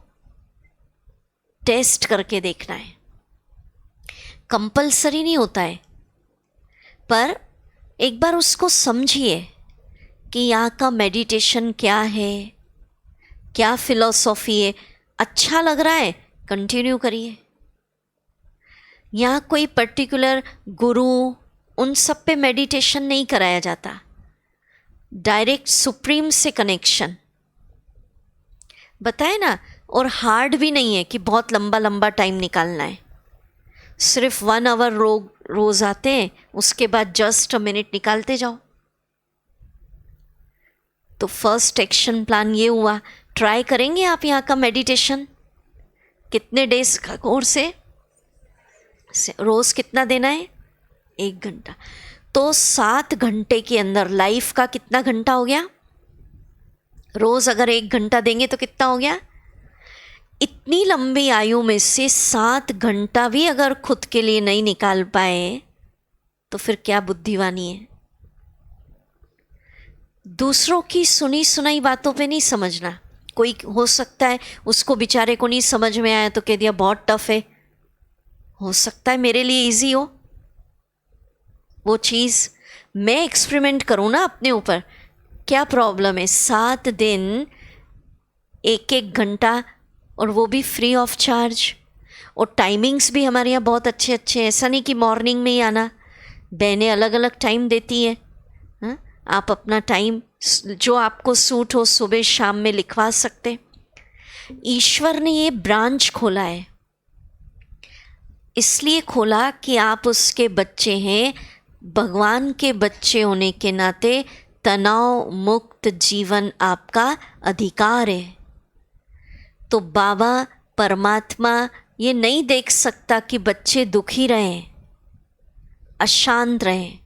A: टेस्ट करके देखना है। कंपलसरी नहीं होता है, पर एक बार उसको समझिए कि यहाँ का मेडिटेशन क्या है, क्या फिलॉसफी है। अच्छा लग रहा है, कंटिन्यू करिए। यहाँ कोई पर्टिकुलर गुरु उन सब पे मेडिटेशन नहीं कराया जाता, डायरेक्ट सुप्रीम से कनेक्शन बताए ना। और हार्ड भी नहीं है कि बहुत लंबा लंबा टाइम निकालना है। सिर्फ 1 आवर रोज आते हैं, उसके बाद जस्ट अ मिनट निकालते जाओ। तो फर्स्ट एक्शन प्लान ये हुआ। ट्राई करेंगे आप यहाँ का मेडिटेशन? कितने डेज का कोर्स है? रोज कितना देना है? 1 घंटा। तो 7 घंटे के अंदर लाइफ का कितना घंटा हो गया? रोज अगर 1 घंटा देंगे तो कितना हो गया? इतनी लंबी आयु में से 7 घंटा भी अगर खुद के लिए नहीं निकाल पाए तो फिर क्या बुद्धिवानी है? दूसरों की सुनी सुनाई बातों पे नहीं समझना। कोई हो सकता है उसको बेचारे को नहीं समझ में आया तो कह दिया बहुत टफ है, हो सकता है मेरे लिए इजी हो वो चीज़। मैं एक्सपेरिमेंट करूँ ना अपने ऊपर, क्या प्रॉब्लम है? 7 दिन 1-1 घंटा, और वो भी फ्री ऑफ चार्ज। और टाइमिंग्स भी हमारे यहाँ बहुत अच्छे अच्छे हैं। ऐसा नहीं कि मॉर्निंग में ही आना, बहनें अलग अलग टाइम देती हैं। हाँ? आप अपना टाइम जो आपको सूट हो सुबह शाम में लिखवा सकते। ईश्वर ने ये ब्रांच खोला है, इसलिए खोला कि आप उसके बच्चे हैं। भगवान के बच्चे होने के नाते तनाव मुक्त जीवन आपका अधिकार है। तो बाबा परमात्मा ये नहीं देख सकता कि बच्चे दुखी रहें, अशांत रहें।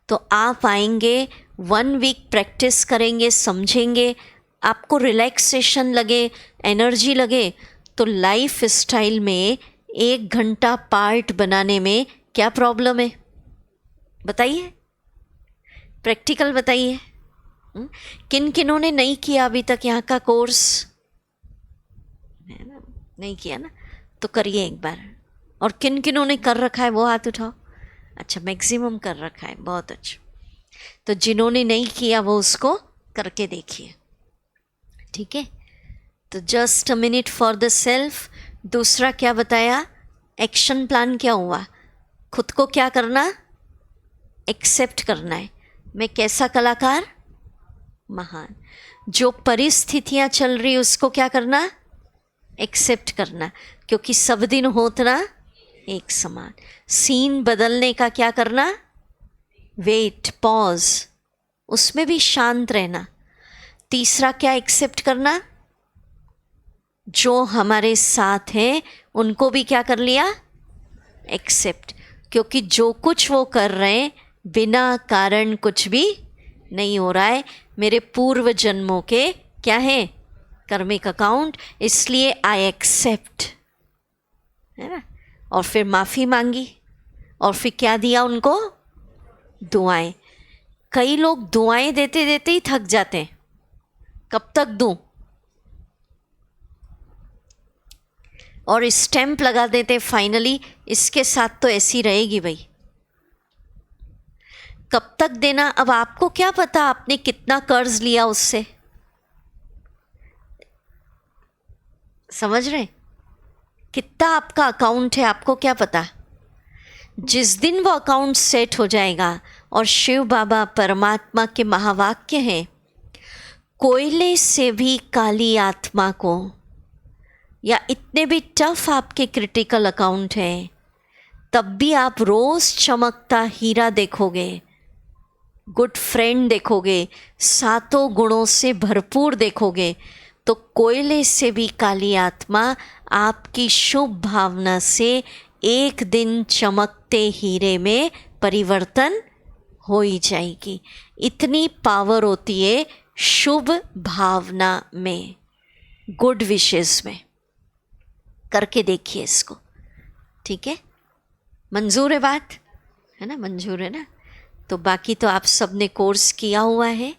A: तो आप आएंगे, 1 वीक प्रैक्टिस करेंगे, समझेंगे, आपको रिलैक्सेशन लगे, एनर्जी लगे, तो लाइफ स्टाइल में 1 घंटा पार्ट बनाने में क्या प्रॉब्लम है? बताइए, प्रैक्टिकल बताइए। किन किनों ने नहीं किया अभी तक यहाँ का कोर्स? नहीं किया ना, तो करिए एक बार। और किन किनों ने कर रखा है वो हाथ उठाओ। अच्छा, मैक्सिमम कर रखा है, बहुत अच्छा। तो जिन्होंने नहीं किया वो उसको करके देखिए, ठीक है। तो just a minute for the self. दूसरा क्या बताया? एक्शन प्लान क्या हुआ? खुद को क्या करना? एक्सेप्ट करना है। मैं कैसा कलाकार? महान। जो परिस्थितियाँ चल रही उसको क्या करना? एक्सेप्ट करना, क्योंकि सब दिन होत ना एक समान। सीन बदलने का क्या करना? वेट, पॉज, उसमें भी शांत रहना। तीसरा क्या एक्सेप्ट करना? जो हमारे साथ हैं उनको भी क्या कर लिया? एक्सेप्ट, क्योंकि जो कुछ वो कर रहे हैं बिना कारण कुछ भी नहीं हो रहा है, मेरे पूर्व जन्मों के क्या है, कर्मिक अकाउंट, इसलिए आई एक्सेप्ट, है ना। और फिर माफ़ी मांगी और फिर क्या दिया उनको, दुआएं। कई लोग दुआएं देते देते ही थक जाते हैं, कब तक दूं, और स्टैंप लगा देते फाइनली, इसके साथ तो ऐसी रहेगी भाई, कब तक देना। अब आपको क्या पता आपने कितना कर्ज लिया उससे, समझ रहे, कितना आपका अकाउंट है, आपको क्या पता। जिस दिन वो अकाउंट सेट हो जाएगा, और शिव बाबा परमात्मा के महावाक्य हैं, कोयले से भी काली आत्मा को, या इतने भी टफ आपके क्रिटिकल अकाउंट हैं, तब भी आप रोज़ चमकता हीरा देखोगे, गुड फ्रेंड देखोगे, सातों गुणों से भरपूर देखोगे, तो कोयले से भी काली आत्मा आपकी शुभ भावना से एक दिन चमकते हीरे में परिवर्तन हो ही जाएगी। इतनी पावर होती है शुभ भावना में, गुड विशेस में। करके देखिए इसको, ठीक है, मंजूर है बात, है ना, मंजूर है ना। तो बाकी तो आप सब ने कोर्स किया हुआ है।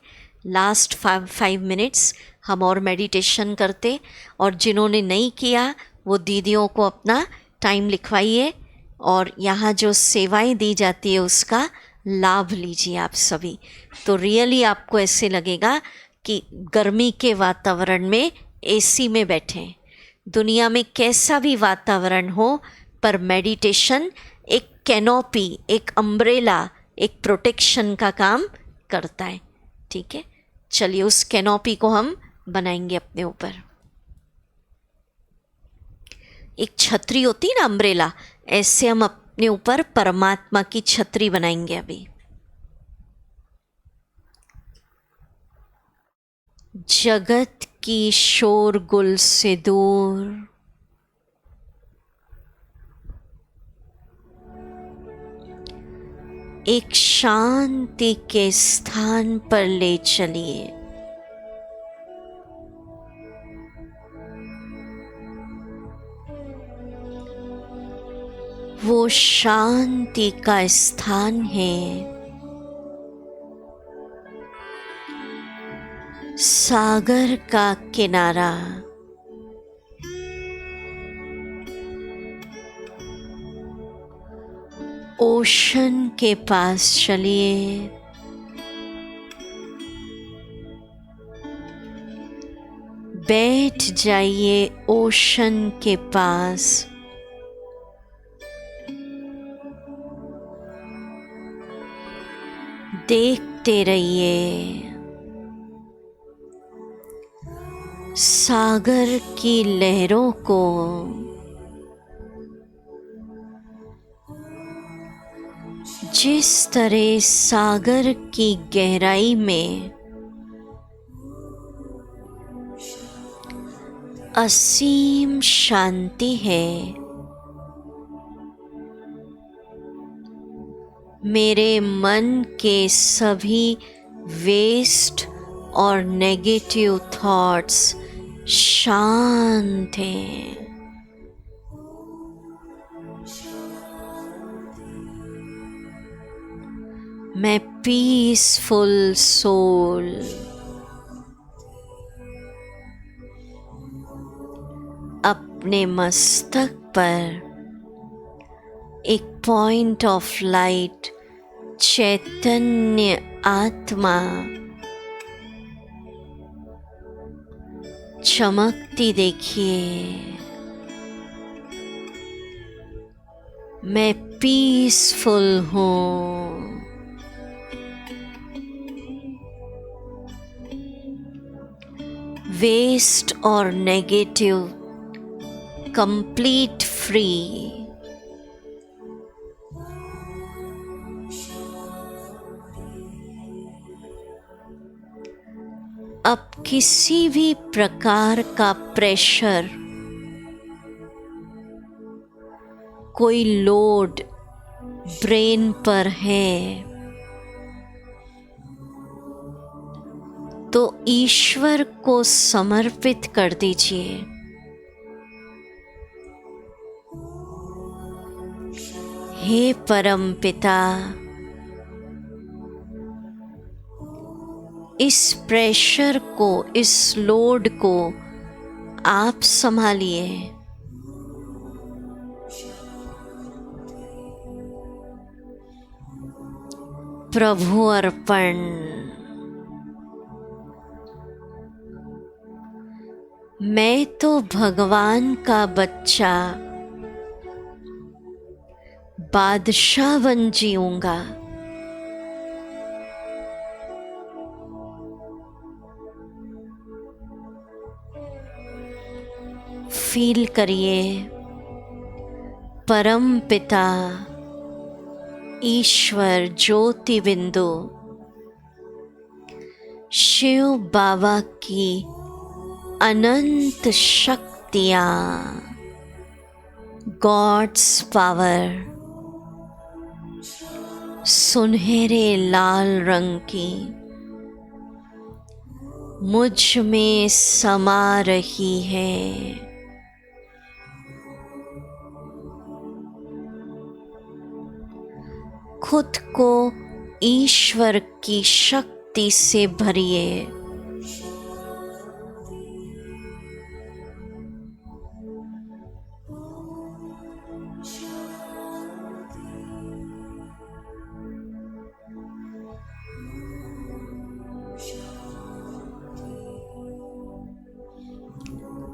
A: लास्ट 5 मिनट्स हम और मेडिटेशन करते, और जिन्होंने नहीं किया वो दीदियों को अपना टाइम लिखवाइए, और यहाँ जो सेवाएं दी जाती है उसका लाभ लीजिए आप सभी। तो रियली आपको ऐसे लगेगा कि गर्मी के वातावरण में एसी में बैठे हैं। दुनिया में कैसा भी वातावरण हो, पर मेडिटेशन एक कैनोपी, एक अम्ब्रेला, एक प्रोटेक्शन का काम करता है, ठीक है। चलिए उस कैनोपी को हम बनाएंगे अपने ऊपर। एक छतरी होती है ना, अम्ब्रेला, ऐसे हम अपने ऊपर परमात्मा की छतरी बनाएंगे अभी। जगत की शोरगुल से दूर, एक शांति के स्थान पर ले चलिए। वो शांति का स्थान है सागर का किनारा। ओशन के पास चलिए, बैठ जाइए ओशन के पास। देखते रहिए सागर की लहरों को। जिस तरह सागर की गहराई में असीम शांति है, मेरे मन के सभी वेस्ट और नेगेटिव थॉट्स शांत हैं। मैं पीसफुल सोल, अपने मस्तक पर एक पॉइंट ऑफ लाइट चैतन्य आत्मा चमकती देखिए। मैं पीसफुल हूँ। वेस्ट और नेगेटिव कंप्लीट फ्री। अब किसी भी प्रकार का प्रेशर, कोई लोड ब्रेन पर है, तो ईश्वर को समर्पित कर दीजिए। हे परम पिता, इस प्रेशर को, इस लोड को आप संभालिए। प्रभु अर्पण। मैं तो भगवान का बच्चा बादशाह बन जीऊंगा। फील करिए, परम पिता ईश्वर ज्योति बिंदु शिव बाबा की अनंत शक्तियाँ, गॉड्स पावर सुनहरे लाल रंग की मुझ में समा रही है। खुद को ईश्वर की शक्ति से भरिए।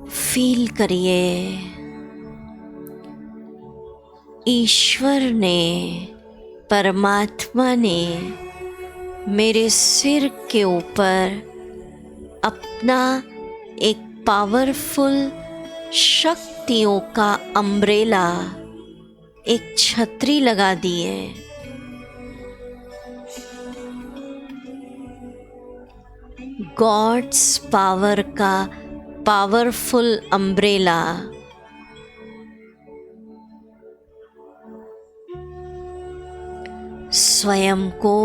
A: फील करिए, ईश्वर ने, परमात्मा ने मेरे सिर के ऊपर अपना एक पावरफुल शक्तियों का अम्ब्रेला, एक छतरी लगा दी है। गॉड्स पावर का पावरफुल अम्ब्रेला स्वयं को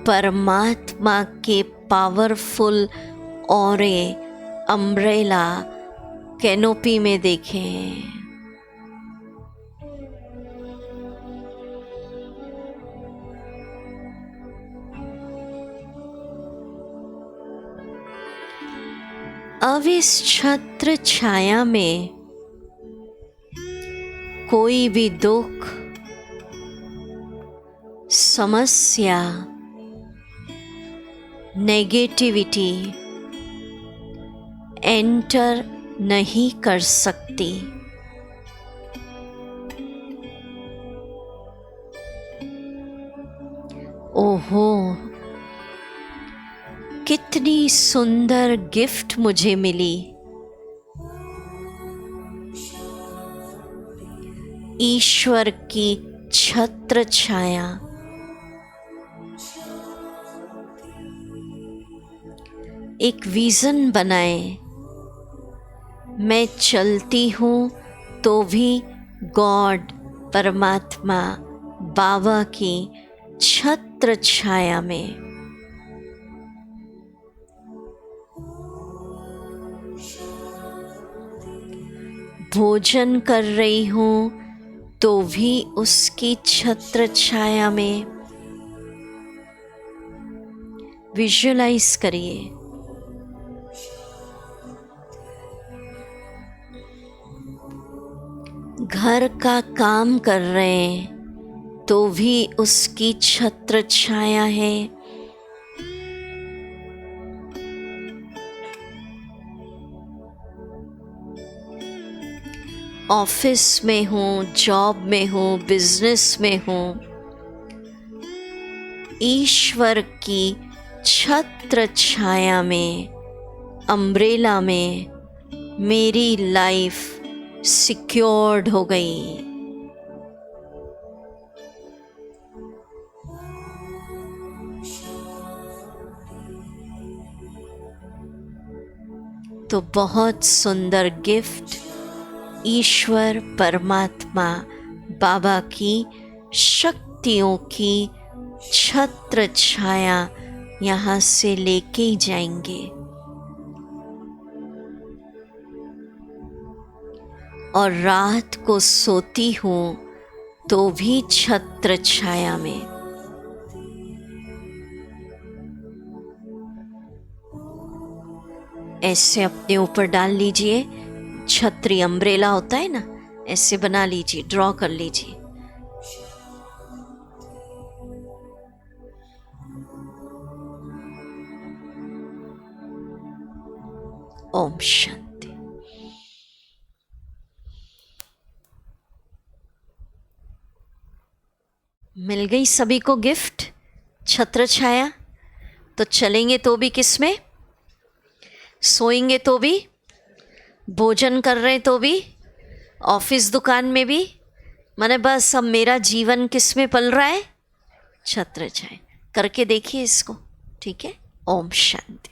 A: परमात्मा के पावरफुल ऑरे अम्ब्रेला कैनोपी में देखें। अब इस छत्र छाया में कोई भी दुख, समस्या, नेगेटिविटी एंटर नहीं कर सकती। ओहो, कितनी सुंदर गिफ्ट मुझे मिली। ईश्वर की छत्र छाया। एक विजन बनाए, मैं चलती हूँ तो भी गॉड, परमात्मा, बाबा की छत्र छाया में। भोजन कर रही हूँ तो भी उसकी छत्र छाया में। विजुअलाइज करिए, घर का काम कर रहे हैं तो भी उसकी छत्र छाया है। ऑफिस में हूँ, जॉब में हूँ, बिजनेस में हूँ, ईश्वर की छत्र छाया में, अम्ब्रेला में मेरी लाइफ सिक्योर्ड हो गई। तो बहुत सुंदर गिफ्ट ईश्वर, परमात्मा, बाबा की शक्तियों की छत्र छाया यहाँ से लेके ही जाएंगे। और रात को सोती हूँ तो भी छत्र छाया में। ऐसे अपने ऊपर डाल लीजिए, छतरी अम्ब्रेला होता है ना, ऐसे बना लीजिए, ड्रॉ कर लीजिए। ओम शांति। मिल गई सभी को गिफ्ट छत्र छाया। तो चलेंगे तो भी किसमें, सोएंगे तो भी, भोजन कर रहे तो भी, ऑफिस दुकान में भी। माने बस अब मेरा जीवन किस में पल रहा है, छत्र छाया। करके देखिए इसको, ठीक है। ओम शांति।